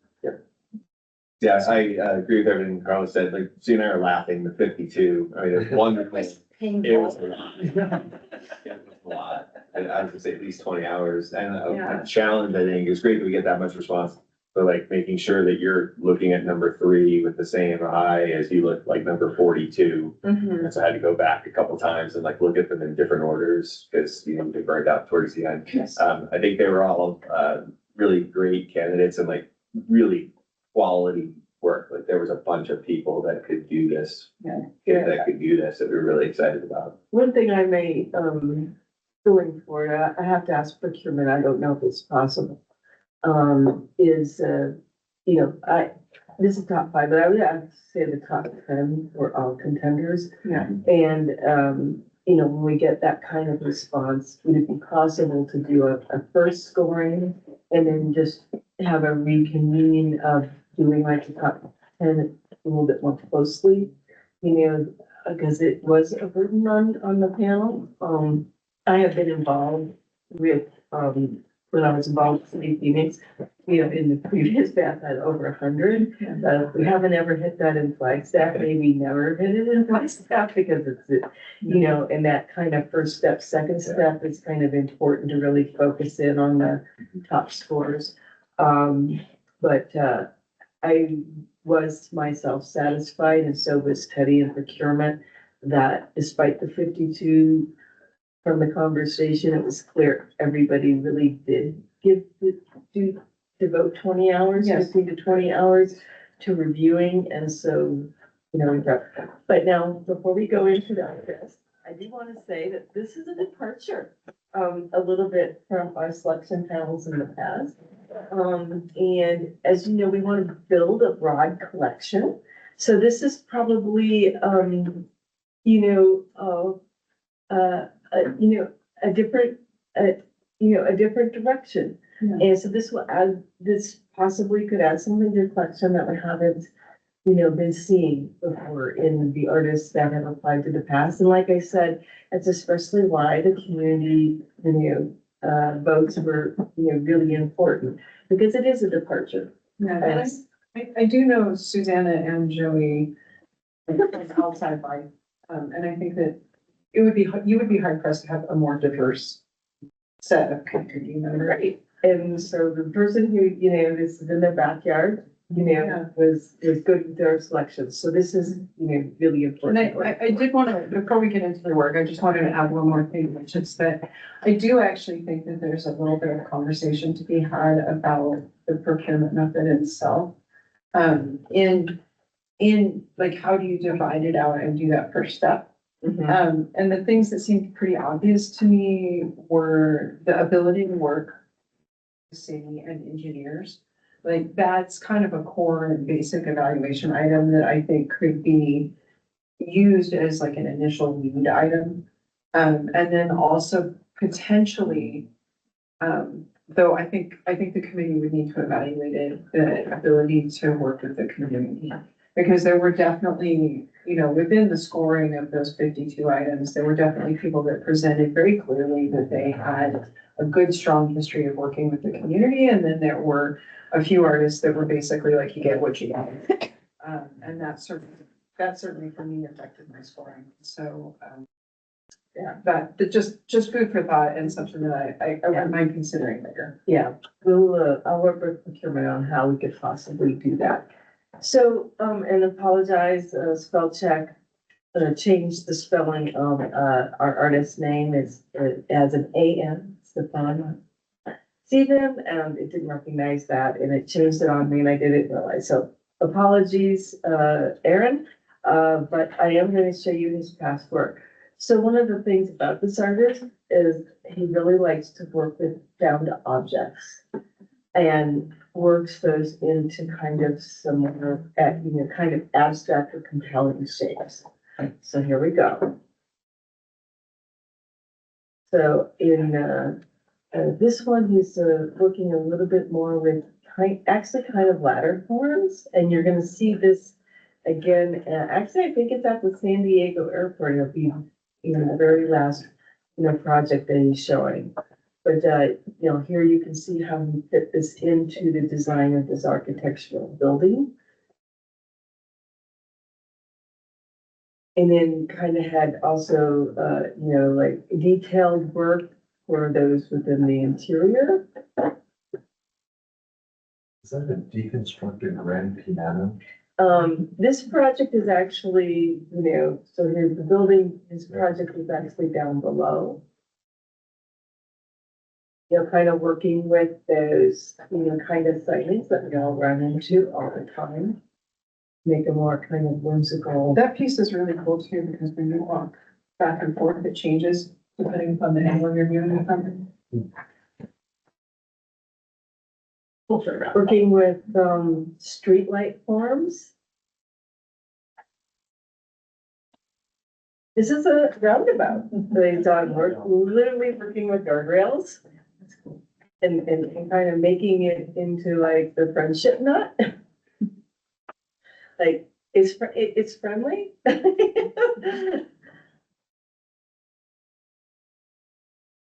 Yeah, I agree with everything Carla said. Like, Sue and I are laughing, the 52. I mean, it's wonderful. It was a lot. Yeah, it was a lot. And I was gonna say at least 20 hours. And Yeah. a challenge, I think, it's great that we get that much response. But like making sure that you're looking at number 3 with the same eye as you look like number 42. And so I had to go back a couple times and like look at them in different orders because they burned out towards the end. Yes. I think they were all really great candidates and like really quality work. Like there was a bunch of people that could do this. Yeah. That could do this that we're really excited about. One thing I may, going forward, I have to ask procurement, I don't know if it's possible. Is, this is top 5, but I would have to say the top 10 were all contenders. Yeah. And, when we get that kind of response, would it be possible to do a first scoring and then just have a reconvening of doing like the top 10 a little bit more closely? because it was a burden on the panel. I have been involved with, when I was involved with City Phoenix, in the previous batch, I had over 100. We haven't ever hit that in Flagstaff, maybe never hit it in Flagstaff because it's, and that kind of first step, second step is kind of important to really focus in on the top scores. But I was myself satisfied, and so was Teddy in procurement, that despite the 52 from the conversation, it was clear everybody really did devote 20 hours, Yes. 15 to 20 hours to reviewing, and so, but now, before we go into this, I do want to say that this is a departure, a little bit from our selection panels in the past. And as you know, we want to build a broad collection. So this is probably, a different, a different direction. Yeah. And so this possibly could add something to the collection that we haven't, been seeing before in the artists that have applied to the past. And like I said, it's especially why the community, votes were, really important, because it is a departure. Yeah, and I do know Susanna and Joey from outside life, and I think that you would be hard pressed to have a more diverse set of community members. Right. And so the person who, this is in their backyard, was good with their selections. So this is, really And important. I did want to, before we get into the work, I just wanted to add one more thing, which is that I do actually think that there's a little bit of conversation to be had about the procurement method itself. In like, how do you divide it out and do that first step? And the things that seemed pretty obvious to me were the ability to work with city and engineers. Like, that's kind of a core and basic evaluation item that I think could be used as like an initial lead item. And then also potentially, though I think the committee would need to evaluate it, the ability to work with the community. Because there were definitely, within the scoring of those 52 items, there were definitely people that presented very clearly that they had a good, strong history of working with the community. And then there were a few artists that were basically like, you get what you get. And that certainly for me affected my scoring. So, yeah, that just food for thought and something that I wouldn't mind considering later. Yeah, I'll work with procurement on how we could possibly do that. So, and apologize, spell check, changed the spelling of, our artist's name as an A-N, Stefan. Stephen, it didn't recognize that, and it changed it on me, and I didn't realize, so apologies, Aaron, but I am gonna show you his past work. So one of the things about this artist is he really likes to work with found objects and works those into kind of similar, kind of abstract or compelling shapes. So here we go. So in this one, he's working a little bit more with actually kind of ladder forms, and you're going to see this again. Actually, I think it's at the San Diego airport. It'll be the very last project that he's showing. But, here you can see how he fit this into the design of this architectural building. And then kind of had also, like detailed work for those within the interior. Is that a deconstructed grand piano? This project is actually, so here's the building, his project is actually down below. Kind of working with those, kind of sightings that we all run into all the time. Make a more kind of whimsical. That piece is really cool too, because when you walk back and forth, it changes depending upon the angle you're viewing it from. Working with, streetlight forms. This is a roundabout that he's on, we're literally working with guardrails. And kind of making it into like the friendship knot. Like, It's friendly.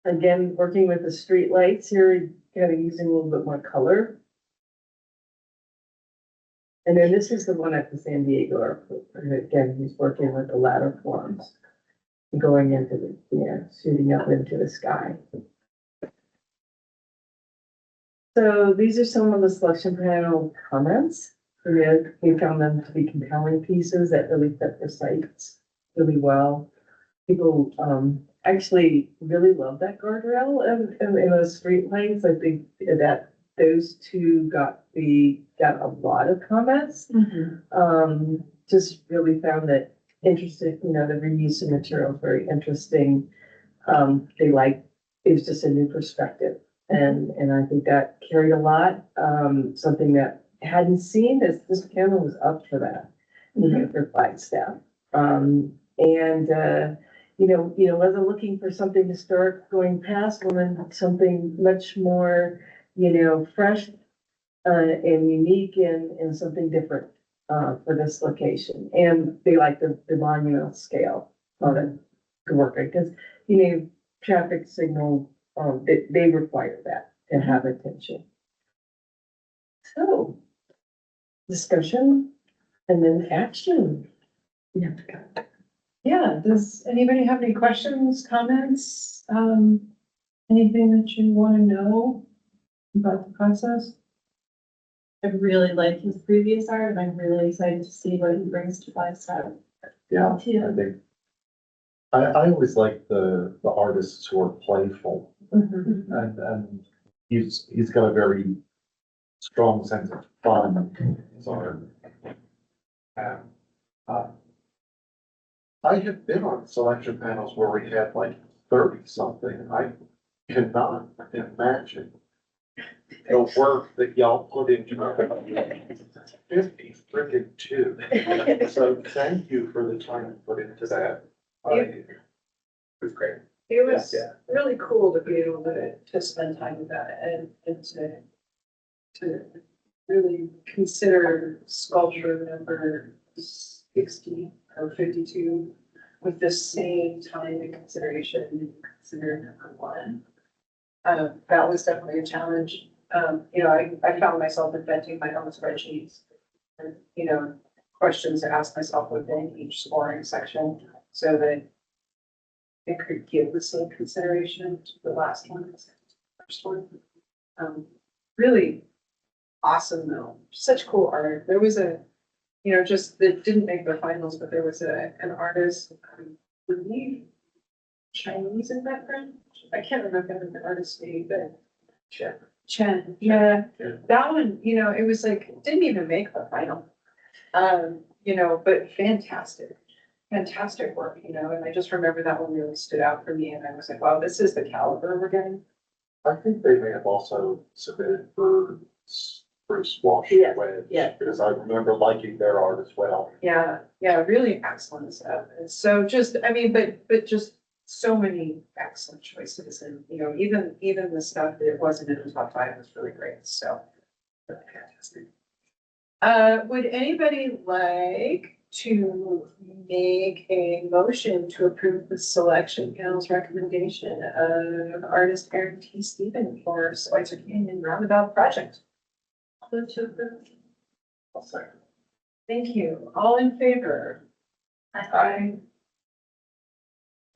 Again, working with the street lights here, kind of using a little bit more color. And then this is the one at the San Diego airport. And again, he's working with the ladder forms. Going into the, shooting up into the sky. So these are some of the selection panel comments. We found them to be compelling pieces that really fit the sites really well. People, actually really love that guardrail in those street lights. I think that those two got a lot of comments. Just really found that interesting, the reuse of material, very interesting. They liked, it was just a new perspective. And I think that carried a lot, something that hadn't seen, this panel was up for that, for Flagstaff. Wasn't looking for something historic going past, wanted something much more, fresh, and unique and something different, for this location. And they like the monumental scale of it to work, because, traffic signal, they require that to have attention. So, discussion and then action. Yeah, does anybody have any questions, comments, anything that you want to know about the process? I really like his previous art, and I'm really excited to see what he brings to Flagstaff. Yeah, I think, I always like the artists who are playful, and he's got a very strong sense of fun in his art. And, I have been on selection panels where we had like 30 something. I cannot imagine the work that y'all put into 50 freaking 2. So thank you for the time you put into that. It was great. It was really cool to be able to spend time with that and to really consider sculpture number 60 or 52 with the same time and consideration you consider number 1. That was definitely a challenge. I found myself inventing my own spreadsheets, and, questions to ask myself within each scoring section so that it could give the same consideration to the last one as the first one. Really awesome though, such cool art. There was just that didn't make the finals, but there was an artist, I believe Chinese in background. I can't remember the artist's name, but Chen. Yeah, that one, it was like, didn't even make the final. But fantastic work, and I just remember that one really stood out for me, and I was like, wow, this is the caliber we're getting. I think they may have also submitted for Bruce Walsh. Because I remember liking their art as well. Yeah, really excellent stuff. And so but just so many excellent choices, and, even the stuff that wasn't in the top 5 was really great, so. Really fantastic. Would anybody like to make a motion to approve the selection panel's recommendation of artist Aaron T. Stephen for Schweitzer Canyon Roundabout Project? So to approve. I'll second. Thank you. All in favor? Aye.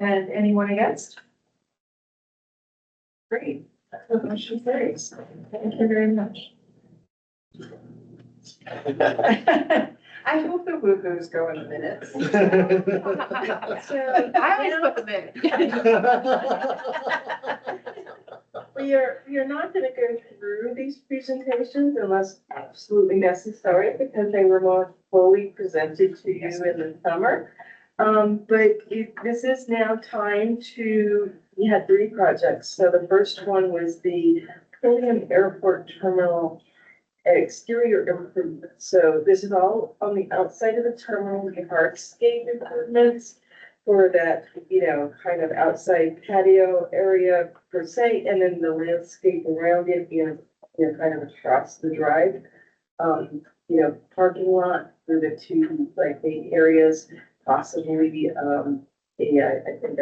And anyone against? Great. The motion carries. Thank you very much. I hope the woo-hoos go in the minutes. So I always put them in. we are not gonna go through these presentations unless absolutely necessary, because they were more fully presented to you in the summer. This is now time we had 3 projects. So the first one was the Pulliam Airport Terminal exterior improvements. So this is all on the outside of the terminal, the hardscape improvements for that, kind of outside patio area per se, and then the landscape around it, kind of across the drive. Parking lot, through the two like main areas, possibly, I think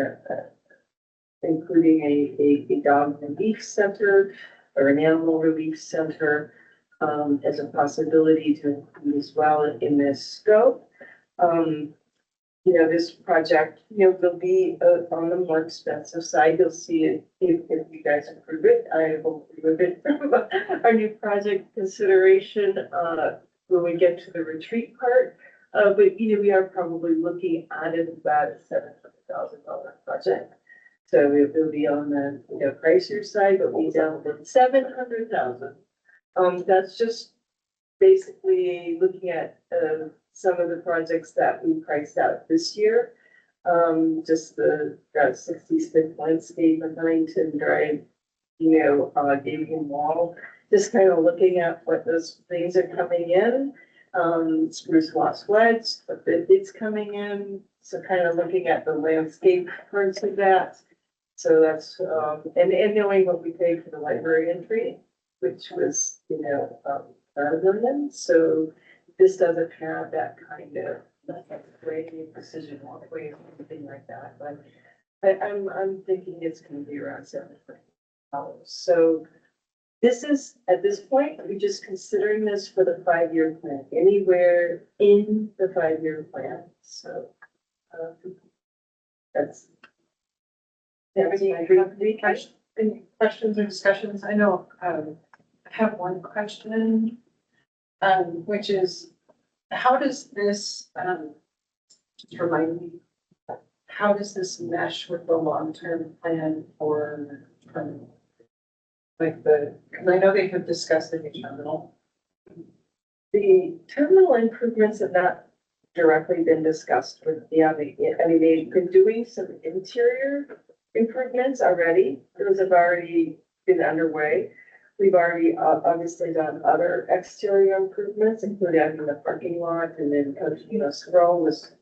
including a dog relief center or an animal relief center, as a possibility to include as well in this scope. This project, will be on the more expensive side. You'll see it if you guys approve it. I will remove it from our new project consideration, when we get to the retreat part. But, we are probably looking at it about a $700,000 project. So it will be on the, pricier side, but we down to 700,000. That's just basically looking at, some of the projects that we priced out this year. Just the Route 66 landscape of Huntington Drive, Davian Wall, just kind of looking at what those things are coming in. Spruce Lost Woods, what it's coming in, so kind of looking at the landscape parts of that. So that's, and knowing what we paid for the library entry, which was, about $1 million. So this doesn't have that kind of grading precision walkway or anything like that, but I'm thinking it's gonna be around $700. So this is, at this point, we're just considering this for the 5-year plan, anywhere in the 5-year plan, so. That's. Any questions or discussions? I know, I have one question, which is, how does this, just remind me, how does this mesh with the long-term plan for, like because I know they have discussed the new terminal. The terminal improvements have not directly been discussed with the, they've been doing some interior improvements already. Those have already been underway. We've already obviously done other exterior improvements, including in the parking lot, and then, Scroll was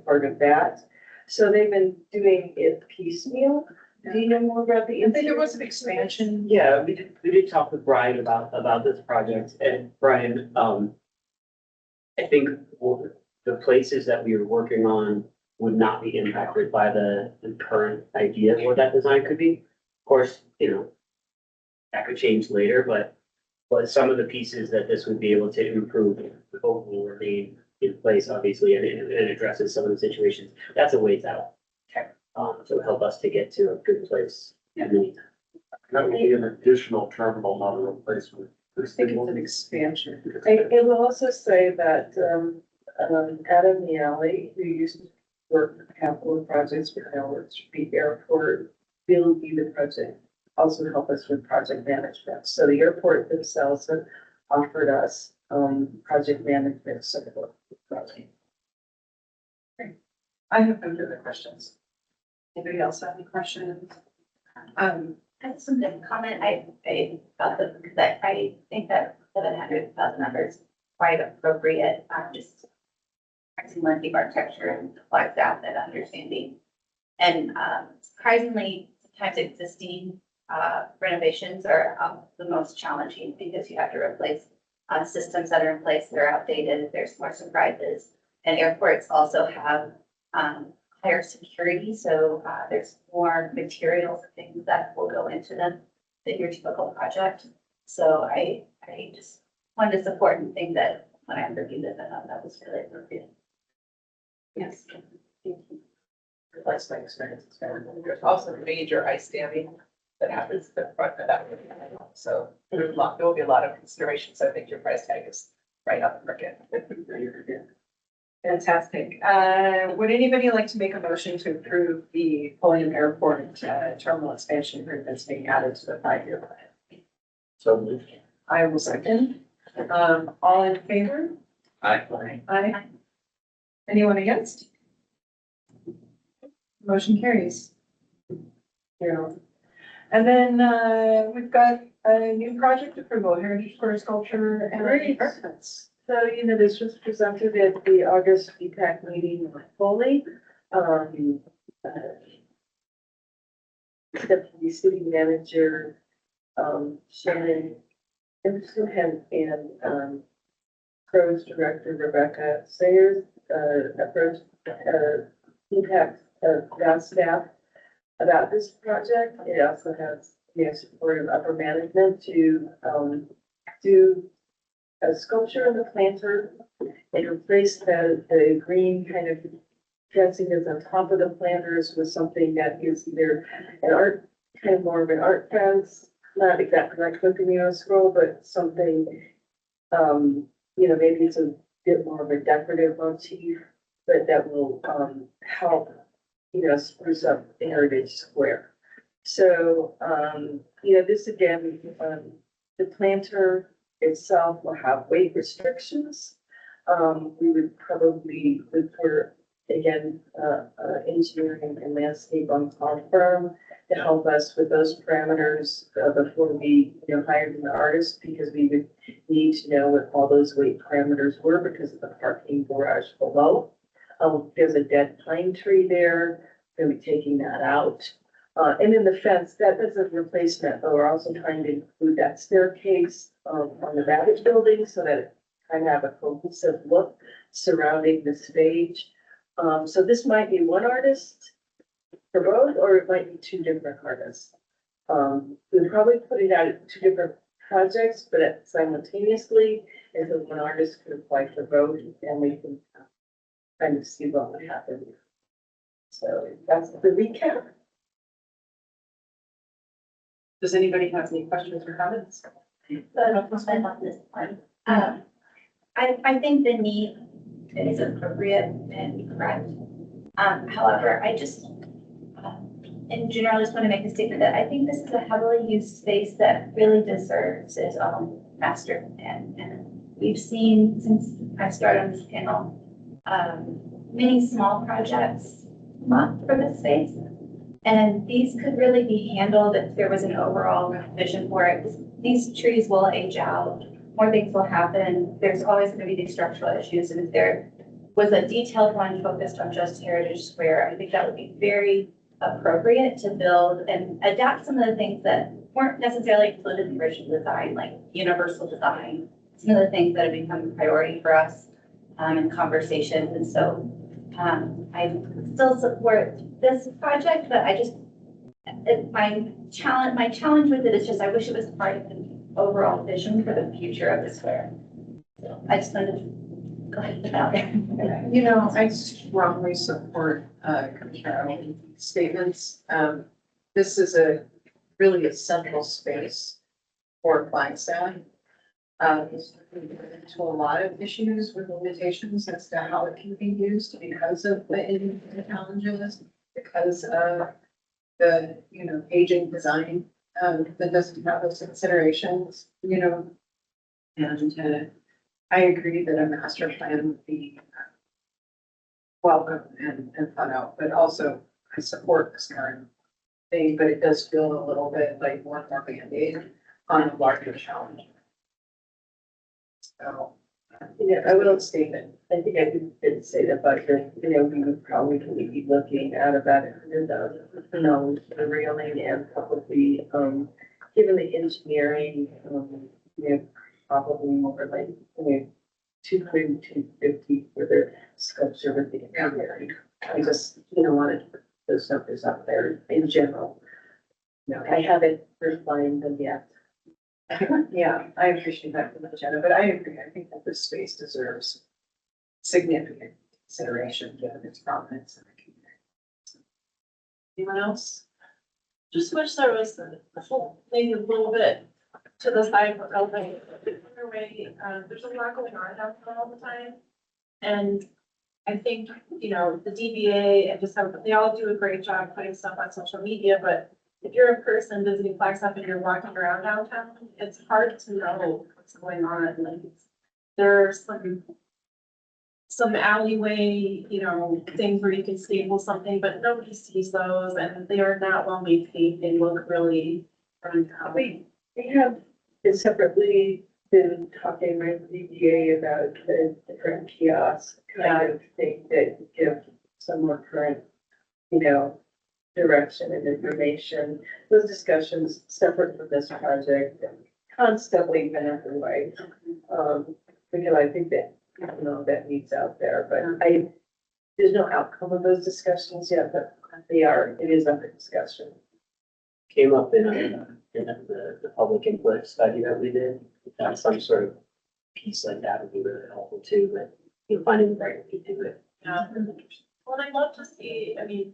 part of that. So they've been doing it piecemeal. Do you know more about the? I think there was an expansion. Yeah, we did talk with Brian about this project, and Brian, I think the places that we were working on would not be impacted by the current idea of what that design could be. Of course, that could change later, but some of the pieces that this would be able to improve will remain in place, obviously, and it addresses some of the situations. That's a ways out. So help us to get to a good place. That would be an additional terminal, not a replacement. I think it's an expansion. I will also say that, Adam Miele, who used to work with capital projects for Howard Street Airport, will be the project, also help us with project management. So the airport themselves have offered us, project management support. I have no further questions. Anybody else have any questions? I have something to comment. I about this because I think that 700,000 numbers quite appropriate. Just practicing landscape architecture and Flagstaff and understanding. And surprisingly, sometimes existing renovations are the most challenging because you have to replace systems that are in place that are outdated. There's more surprises, and airports also have higher security, so there's more materials and things that will go into them than your typical project. So I just wanted to support and think that when I reviewed it, I thought that was really appropriate. Yes. Thank you. That's my experience. There's also major ice damming that happens at the front of that. So there will be a lot of consideration. So I think your price tag is right up the market. Fantastic. Would anybody like to make a motion to approve the Pulliam Airport terminal expansion improvements being added to the 5-year plan? So moved. I will second. All in favor? Aye. Aye. Anyone against? Motion carries. Yeah. And then we've got a new project approval, Heritage Square Sculpture and Great. Apartments. So, this was presented at the August feedback meeting with Foley. Deputy City Manager, Shannon Simpson and Pros Director Rebecca Sayers, approached, impact, ground staff about this project. It also has, support of upper management to, do a sculpture of the planter and replace the green kind of fencing that's on top of the planters with something that is either an art, kind of more of an art fence, not exactly like Coconino Scroll, but something, maybe it's a bit more of a decorative motif, but that will, help, spruce up Heritage Square. So, this again, the planter itself will have weight restrictions. We would probably look for, again, engineering and landscape on our firm to help us with those parameters before we, hired an artist, because we would need to know what all those weight parameters were because of the parking garage below. There's a dead pine tree there, we'll be taking that out. And then the fence, that is a replacement, but we're also trying to include that staircase on the Babbage building so that it kind of have a cohesive look surrounding the stage. So this might be one artist for both, or it might be two different artists. We'd probably put it out at two different projects, but simultaneously, and so one artist could apply for both, and we can kind of see what would happen. So that's the recap. Does anybody have any questions or comments? On this one. I think the need is appropriate and correct. However, I just, in general, just want to make a statement that I think this is a heavily used space that really deserves its own master plan. And we've seen, since I started on this panel, many small projects come up for this space. And these could really be handled if there was an overall vision for it. These trees will age out, more things will happen. There's always going to be these structural issues. And if there was a detailed one focused on just Heritage Square, I think that would be very appropriate to build and adapt some of the things that weren't necessarily included in the original design, like universal design, some of the things that have become a priority for us in conversations. And so I still support this project, but I just, my challenge with it is just, I wish it was part of the overall vision for the future of the square. So I just wanted to go ahead and put it out there. I strongly support Commissioner Owen's statements. This is really a central space for Flagstaff. It's to a lot of issues with limitations as to how it can be used because of the challenges, because of the, aging design, that doesn't have those considerations, and I agree that a master plan would be welcome and thought out, but also I support this current thing, but it does feel a little bit like more Band-Aid on a larger challenge. So, I will state that, I think I did say that, but, we would probably be looking at about $100,000, for the railing and probably, given the engineering, probably more like, 200, 250 for the sculpture with the engineering. I just, wanted to put those numbers up there in general. I haven't refined them yet. yeah, I appreciate that from the agenda, but I agree. I think that this space deserves significant consideration given its prominence in the community. Anyone else? Just wish there was maybe a little bit to the side for open way. There's a lot going on downtown all the time. And I think, the DBA and just they all do a great job putting stuff on social media, but if you're a person visiting Flagstaff and you're walking around downtown, it's hard to know what's going on. Like, there's some alleyway, things where you can staple something, but nobody sees those, and they are not well maintained. They look really run down. We have separately been talking with DBA about the different kiosks kind of thing that give some more current, direction and information. Those discussions separate from this project and constantly been underway. because I think that, you know, that needs out there, but there's no outcome of those discussions yet, but it is under discussion. Came up in the public input study that we did. Some sort of piece like that would be really helpful too, but you know, finding the right way to do it. Yeah. Well, I'd love to see, I mean,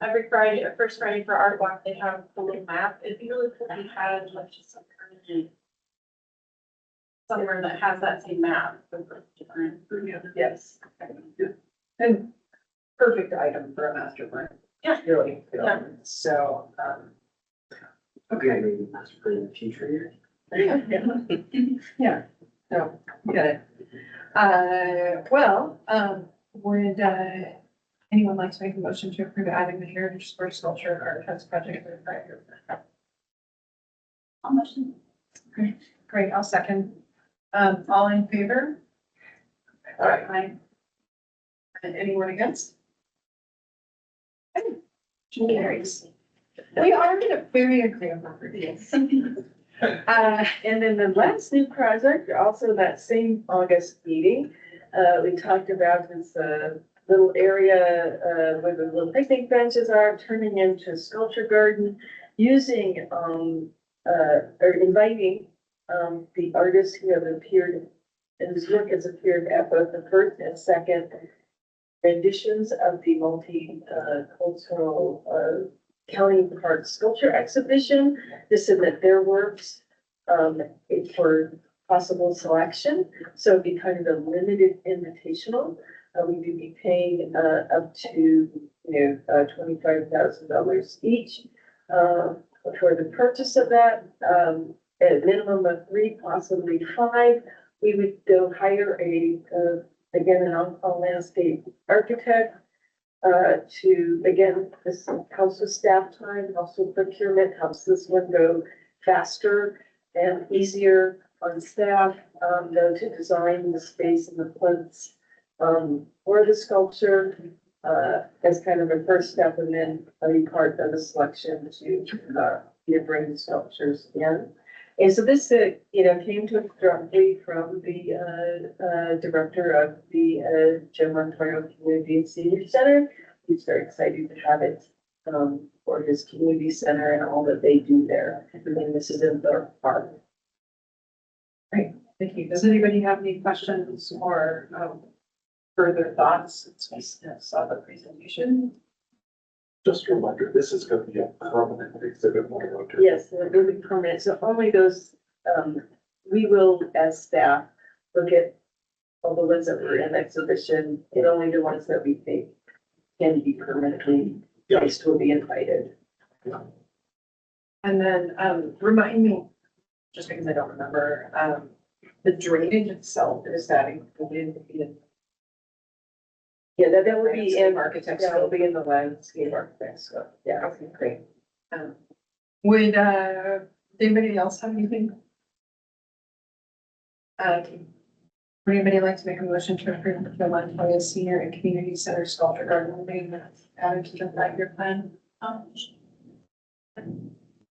every Friday, or first Friday for Art Walk, they have the little map. It'd be really cool if we had like just some permanent somewhere that has that same map with the different. Yes. And perfect item for a master plan. Yeah. Really. Yeah. So, Okay, maybe master plan in the future years. yeah, no, get it. Well, would, anyone like to make a motion to approve adding the Heritage Square Sculpture Art Fest project for the 5-year plan? I'll motion. Great, I'll second. All in favor? All right. Aye. And anyone against? Okay. Motion carries. We are in a very agreeable group. And then the last new project, also that same August meeting, we talked about this, little area, where the little picnic benches are, turning into a sculpture garden, using, or inviting, the artists who have appeared, and whose work has appeared at both the first and second renditions of the multi-cultural, county park sculpture exhibition, to submit their works, for possible selection. So it'd be kind of a limited invitational. We would be paying, up to, $25,000 each, for the purchase of that, at a minimum of 3, possibly 5. We would go hire again, an on-call landscape architect, to, again, this helps with staff time, helps with procurement, helps this one go faster and easier on staff, though, to design the space and the plinths, for the sculpture, as kind of a first step, and then be part of the selection to, bring the sculptures in. And so this, came to us directly from the, director of the, Jim Montoya Community and Senior Center. He's very excited to have it, for his community center and all that they do there. And this is in their park. Great, thank you. Does anybody have any questions or, further thoughts since we saw the presentation? Just a reminder, this is gonna be a permanent exhibit. Yes, it will be permanent. So only those, we will, as staff, look at all the ones that were in exhibition, and only the ones that we think can be permanently placed will be invited. And then, remind me, just because I don't remember, the drainage itself, is that included in? Yeah, that will be in, Architects. that will be in the landscape architect scope. Yeah, Okay, great. Would, anybody else have anything? Would anybody like to make a motion to approve the Montoya Senior and Community Center Sculpture Garden being added to the 5-year plan?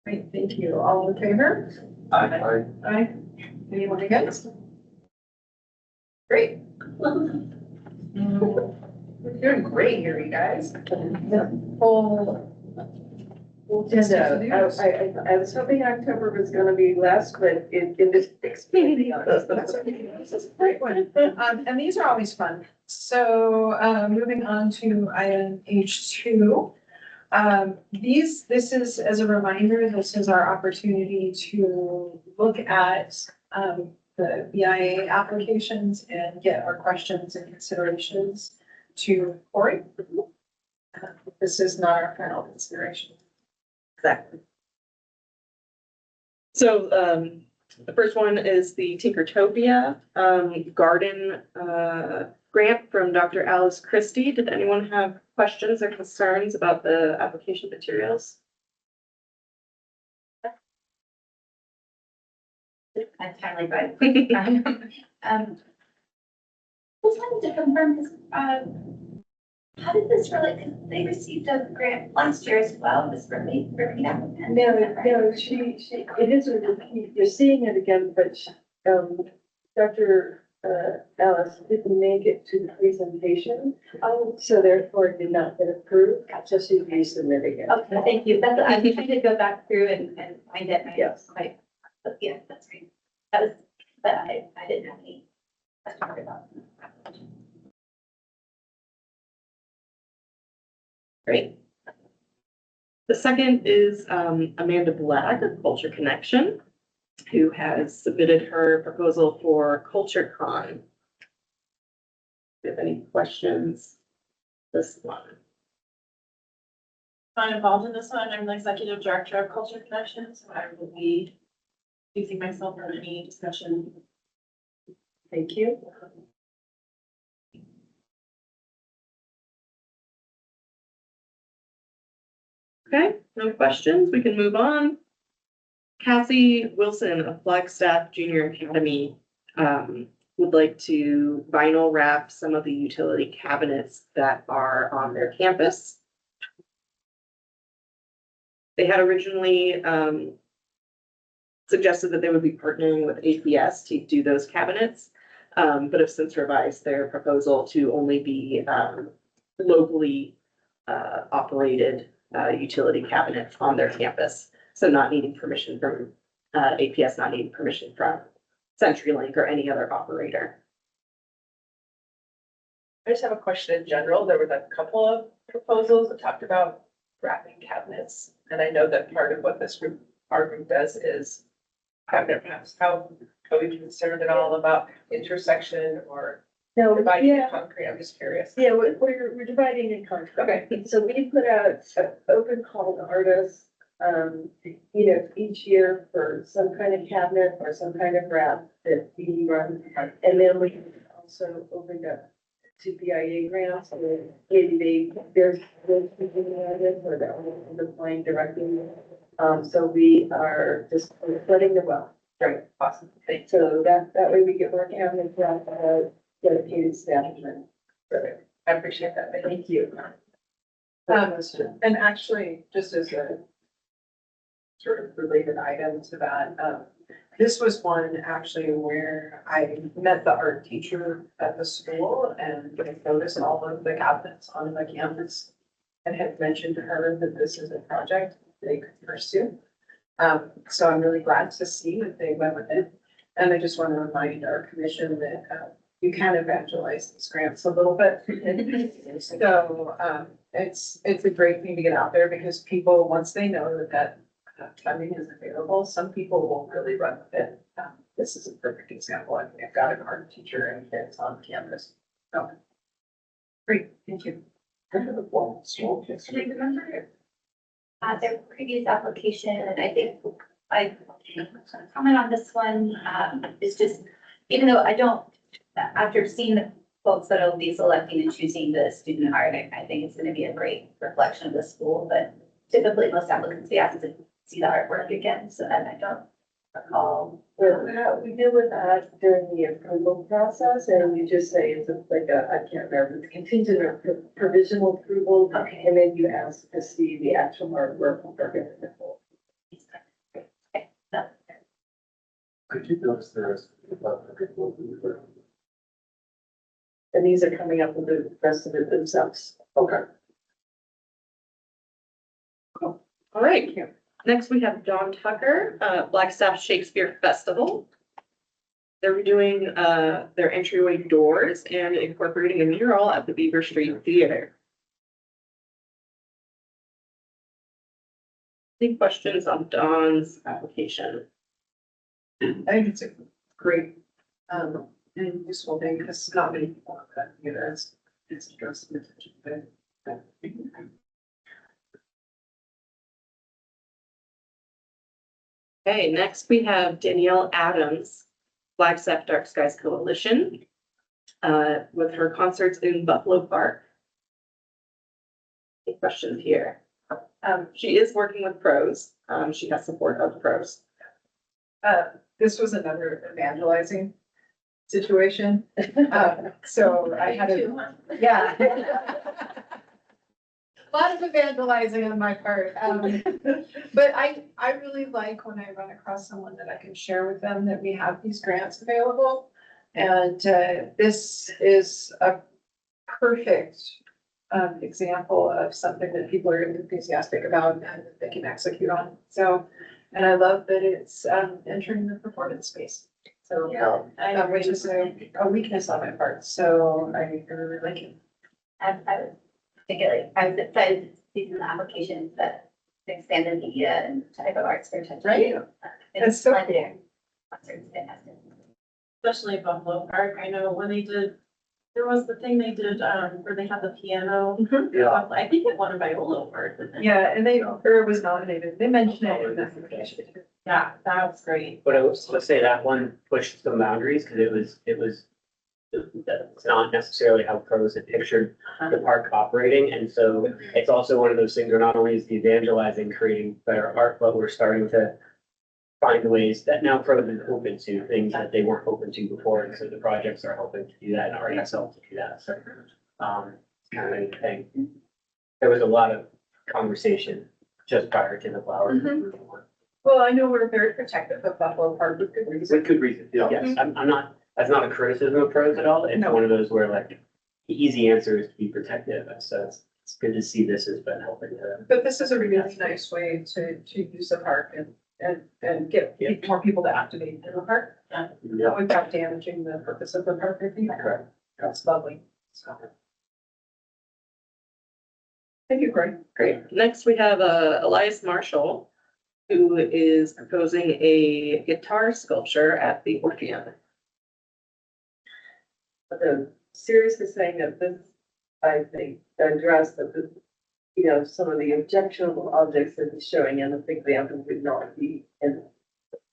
Great, thank you. All in favor? Aye. Aye. Anyone against? Great. We're doing great here, you guys. Full agenda. I was hoping October was gonna be less, but it is expanding on us. That's okay. This is a great one. And these are always fun. So, moving on to item H2. This is, as a reminder, this is our opportunity to look at, the BIA applications and get our questions and considerations to Cory. This is not our final consideration. Exactly. So, the first one is the Tinkertopia, garden, grant from Dr. Alice Christie. Did anyone have questions or concerns about the application materials? That's totally fine. Just wanted to confirm, because, how did this relate, because they received a grant last year as well, this repeat applicant? No, she, it is a repeat. You're seeing it again, but Dr. Alice didn't make it to the presentation, so therefore it did not get approved, so she'll be submitting it. Okay, thank you. That's, I'm trying to go back through and find it. Yes. But yeah, that's great. That was, but I didn't have any questions about. Great. The second is Amanda Black of Culture Connection, who has submitted her proposal for Culture Con. Do you have any questions? This one. I'm involved in this one. I'm the executive director of Culture Connection, so I will be using myself for any discussion. Thank you. Okay, no questions. We can move on. Cassie Wilson of Flagstaff Junior Academy would like to vinyl wrap some of the utility cabinets that are on their campus. They had originally suggested that they would be partnering with APS to do those cabinets, but have since revised their proposal to only be locally operated utility cabinets on their campus. So not needing permission from APS, not needing permission from CenturyLink or any other operator. I just have a question in general. There was a couple of proposals that talked about wrapping cabinets. And I know that part of what our group does is cabinet wraps. How are we concerned at all about intersection or No, dividing yeah, the concrete? I'm just curious. yeah, we're dividing in contract. Okay. So we put out an open call to artists, each year for some kind of cabinet or some kind of wrap that we run. And then we also opened up to BIA grants, and maybe there's people where they're applying directly. So we are just letting the well. Great, awesome. Thank you. So that way we get more cabinets wrapped, dedicated staff. Brilliant. I appreciate that. Thank you. Um, And actually, just as a sort of related item to that, this was one actually where I met the art teacher at the school and I noticed all of the cabinets on the campus and had mentioned to her that this is a project they could pursue. So I'm really glad to see that they went with it. And I just want to remind our commission that you can evangelize these grants a little bit. So it's a great thing to get out there because people, once they know that funding is available, some people will really run with it. This is a perfect example. I mean, I've got an art teacher and kids on campus. So great, thank you. Their previous application, and I think I comment on this one, is just, even though I don't, after seeing the folks that will be selecting and choosing the student art, I think it's gonna be a great reflection of the school, but typically most applicants, we ask to see the artwork again, so then I don't recall. We deal with that during the approval process, and you just say it's like I can't remember, it's contingent or provisional approval. Okay. And then you ask to see the actual artwork. Could you notice there is? And these are coming up with the rest of it themselves. Okay. All right. Next, we have John Tucker, Flagstaff Shakespeare Festival. They're redoing their entryway doors and incorporating a mural at the Beaver Street Theater. Any questions on Don's application? I think it's a great, and useful thing because not many people have that either. It's addressed in attention. Okay, next we have Danielle Adams, Flagstaff Dark Skies Coalition, with her concerts in Buffalo Park. Any questions here? She is working with pros. She has support of pros. This was another evangelizing situation. So I had a, yeah. A lot of evangelizing on my part. But I really like when I run across someone that I can share with them that we have these grants available. And this is a perfect example of something that people are enthusiastic about and that they can execute on. So, and I love that it's entering the performance space. So, which is a weakness on my part. So I really like it. I was particularly, I was excited to see some applications that expand the media and type of arts they're touching. Right. It's That's so splendid. Concerts, fantastic. Especially Buffalo Park, I know when they did, there was the thing they did, where they had the piano. Yeah. I think it won a Viola award. didn't it? Yeah, and or was nominated. They mentioned it in the application. Yeah, that was great. But I was to say that one pushed some boundaries because it's not necessarily how pros had pictured the park operating. And so it's also one of those things where not only is the evangelizing creating better art, but we're starting to find ways that now pros are open to things that they weren't open to before. And so the projects are helping to do that and already helped to do that. So, it's kind of a neat thing. There was a lot of conversation just prior to the flowers. Well, I know we're very protective of Buffalo Park with good reason. With good reason, yes. I'm not, that's not a criticism of pros at all. It's No. one of those where like, the easy answer is to be protective. And so it's good to see this has been helping to. But this is a really nice way to use the park and get more people to activate in the park. Yeah. Without damaging the purpose of the park, I think. Correct. That's lovely. So. Thank you, Corey. Great. Next, we have Elias Marshall, who is proposing a guitar sculpture at the Orpheum. The seriously saying that this, I think, addressed that the, some of the objectionable objects that he's showing in this example would not be in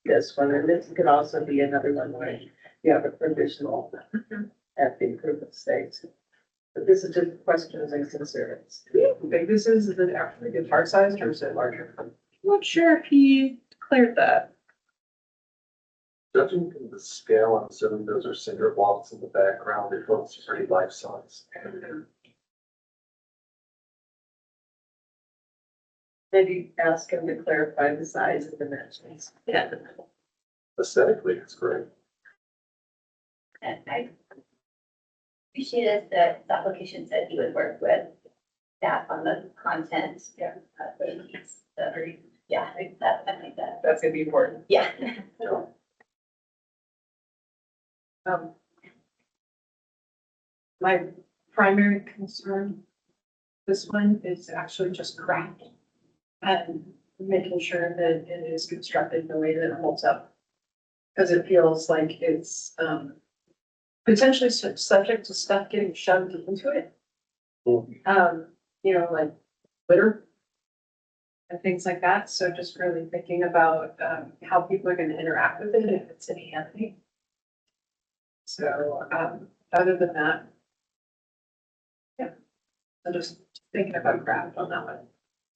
this one. And this could also be another one where you have a provisional at the improvement stage. But this is just questions and concerns. How big this is it actually guitar sized or is it larger? I'm not sure if he declared that. Judging from the scale, I'm assuming those are cinder blocks in the background. It looks pretty life size. Maybe ask him to clarify the size and dimensions. Yeah. Aesthetically, it's great. And I appreciated that the application said he would work with staff on the content. Yeah. Yeah, I think that, That's gonna be important. yeah. My primary concern, this one is actually just craft. And making sure that it is constructed in a way that holds up. Because it feels like it's, potentially subject to stuff getting shoved into it. Like glitter. And things like that, so just really thinking about, how people are gonna interact with it if it's in handy. So, other than that. Yeah, I'm just thinking about craft on that one.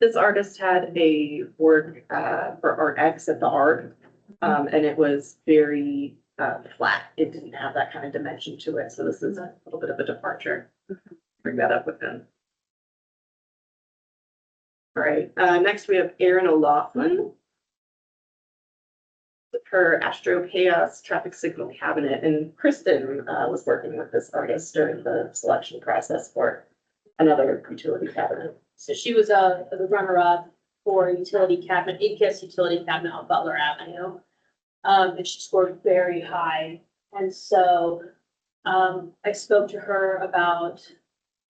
This artist had a work for Art X at the Art, and it was very flat. It didn't have that kind of dimension to it, so this is a little bit of a departure. Bring that up with him. All right, next we have Erin O'Loughlin. Her Astro Chaos traffic signal cabinet, and Kristen was working with this artist during the selection process for another utility cabinet. So she was the runner-up for utility cabinet, APS utility cabinet on Butler Avenue. And she scored very high. And so I spoke to her about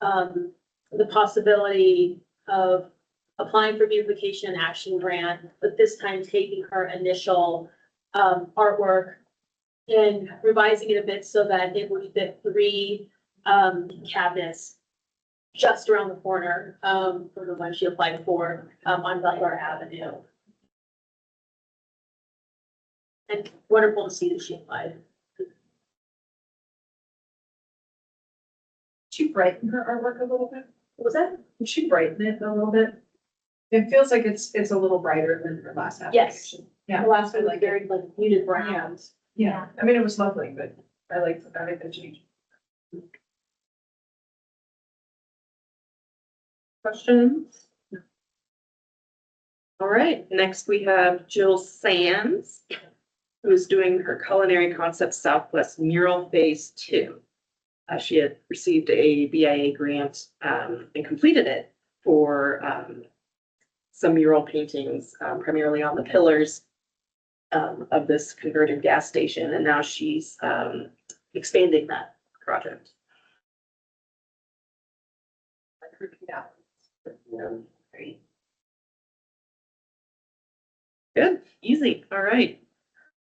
the possibility of applying for beautification action grant, but this time taking her initial artwork and revising it a bit so that it would fit 3 cabinets just around the corner from the one she applied for on Butler Avenue. And wonderful to see that she applied. She brighten her artwork a little bit. What was that? Can she brighten it a little bit? It feels like it's a little brighter than her last Yes. application. The Yeah, last one was very like muted browns. yeah. I mean, it was lovely, but I like the change. Questions? All right, next we have Jill Sands, who is doing her Culinary Concepts Southwest Mural Phase 2. She had received a BIA grant and completed it for some mural paintings, primarily on the pillars of this converted gas station, and now she's expanding that project. Great. Good, easy, all right.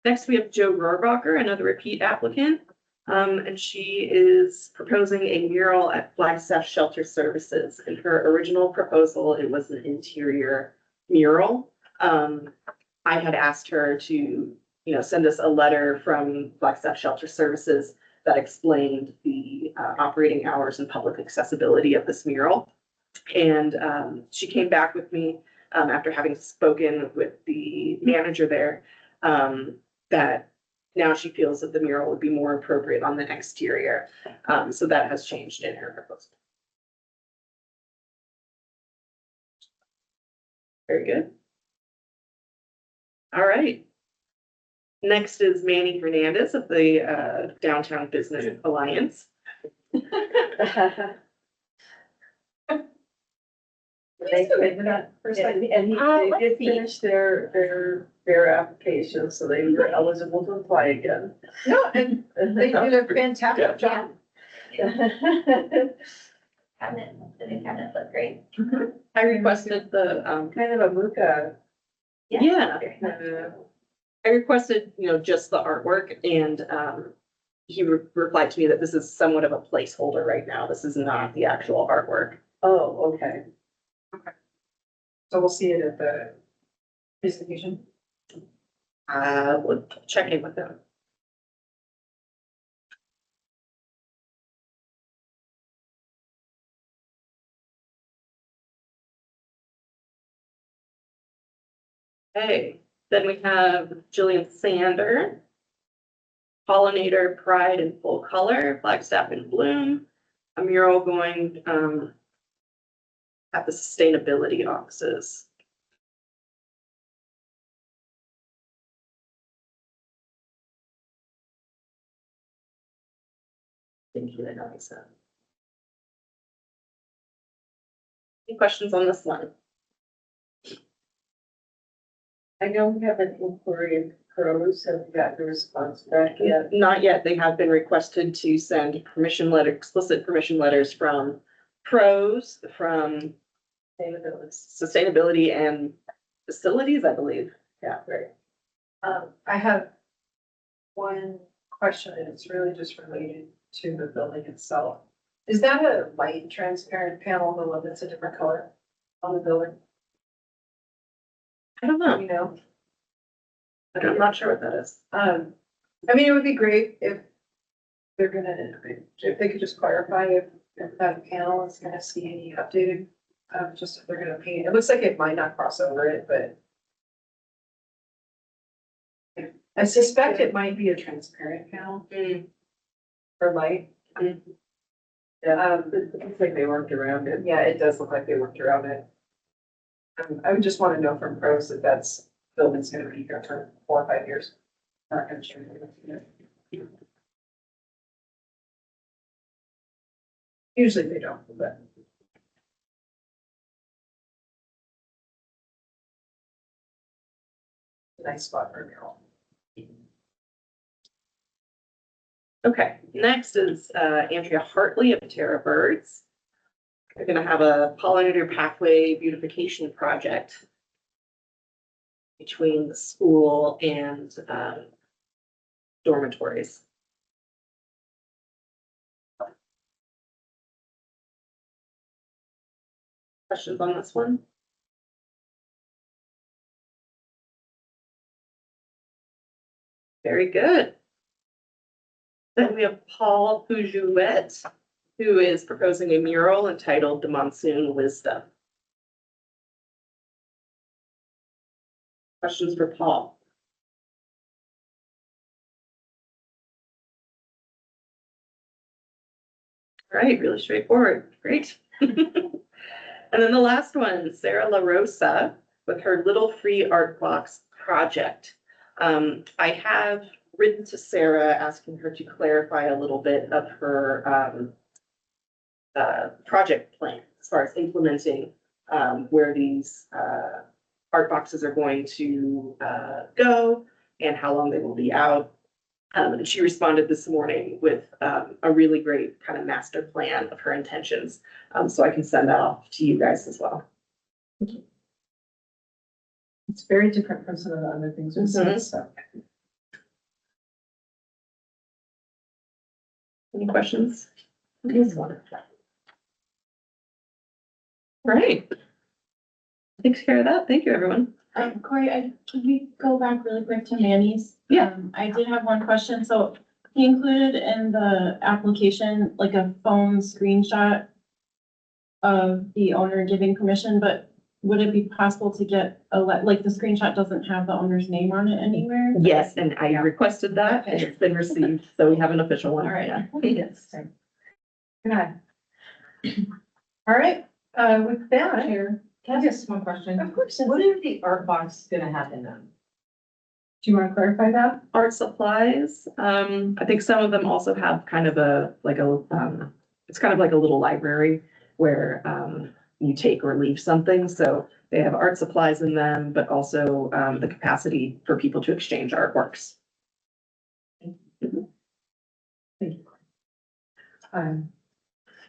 Next, we have Joe Rohrbacher, another repeat applicant. And she is proposing a mural at Flagstaff Shelter Services. In her original proposal, it was an interior mural. I had asked her to, send us a letter from Flagstaff Shelter Services that explained the operating hours and public accessibility of this mural. And she came back with me after having spoken with the manager there, that now she feels that the mural would be more appropriate on the exterior. So that has changed in her proposal. Very good. All right. Next is Manny Hernandez of the Downtown Business Alliance. And they did finish their application, so they were eligible to apply again. No, and they did a fantastic job. Cabinet, the new cabinet looked great. I requested the, Kind of a muka. yeah, I requested, just the artwork, and he replied to me that this is somewhat of a placeholder right now. This is not the actual artwork. Oh, okay. So we'll see it at the presentation. We'll check in with them. Okay, then we have Jillian Sander, Pollinator Pride in Full Color, Flagstaff in Bloom, a mural going at the sustainability offices. Thank you, I know I said. Any questions on this one? I know we have an inquiry in pros, have we gotten a response back yet? Not yet. They have been requested to send explicit permission letters from pros, from sustainability and facilities, I believe. Yeah, right. I have one question, and it's really just related to the building itself. Is that a light transparent panel, the one that's a different color on the building? I don't know. I'm not sure what that is. I mean, it would be great if they're if they could just clarify if that panel is gonna see any updated, just if they're gonna paint. It looks like it might not cross over it, but I suspect it might be a transparent panel for light. Yeah, it looks like they worked around it. Yeah, it does look like they worked around it. I would just want to know from pros that that's building's gonna be here for 4 or 5 years. Not gonna change it. Usually they don't, but. Nice spot for a mural. Okay, next is Andrea Hartley of Terra Birds. They're gonna have a pollinator pathway beautification project between the school and dormitories. Questions on this one? Very good. Then we have Paul Poujouet, who is proposing a mural entitled The Monsoon Wisdom. Questions for Paul? All right, really straightforward. Great. And then the last one, Sarah La Rosa, with her Little Free Art Box project. I have written to Sarah asking her to clarify a little bit of her, project plan as far as implementing, where these, art boxes are going to, go and how long they will be out. And she responded this morning with, a really great kind of master plan of her intentions. So I can send that off to you guys as well. It's very different from some of the other things we've Mhm. said, so. Any questions? Right. Takes care of that. Thank you, everyone. Corey, can we go back really quick to Manny's? Yeah. I did have one question. So he included in the application, like a phone screenshot of the owner giving permission, but would it be possible to get like the screenshot doesn't have the owner's name on it anywhere? Yes, and I requested that and it's been received, so we have an official one. All right. Yeah. Yes. Good. All right, with that, Can I ask just one question? of course, What are the art box gonna have in them? do you want to clarify that? Art supplies, I think some of them also have kind of it's kind of like a little library where, you take or leave something, so they have art supplies in them, but also, the capacity for people to exchange artworks.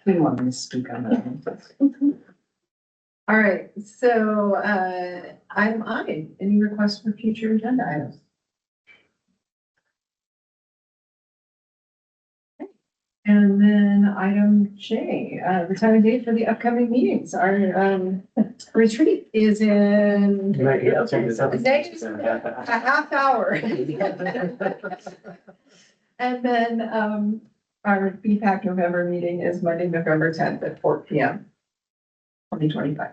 We want me to speak on that. All right, so, item I, any requests for future agenda items? And then item J, the time and date for the upcoming meetings. Our, retreat is in a half hour. And then, our BPAC November meeting is Monday, November 10th at 4 p.m. 2025.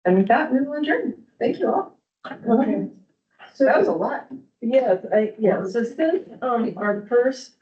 And with that, we will adjourn. Thank you all. Okay. So that was a lot. Yes, so since, our first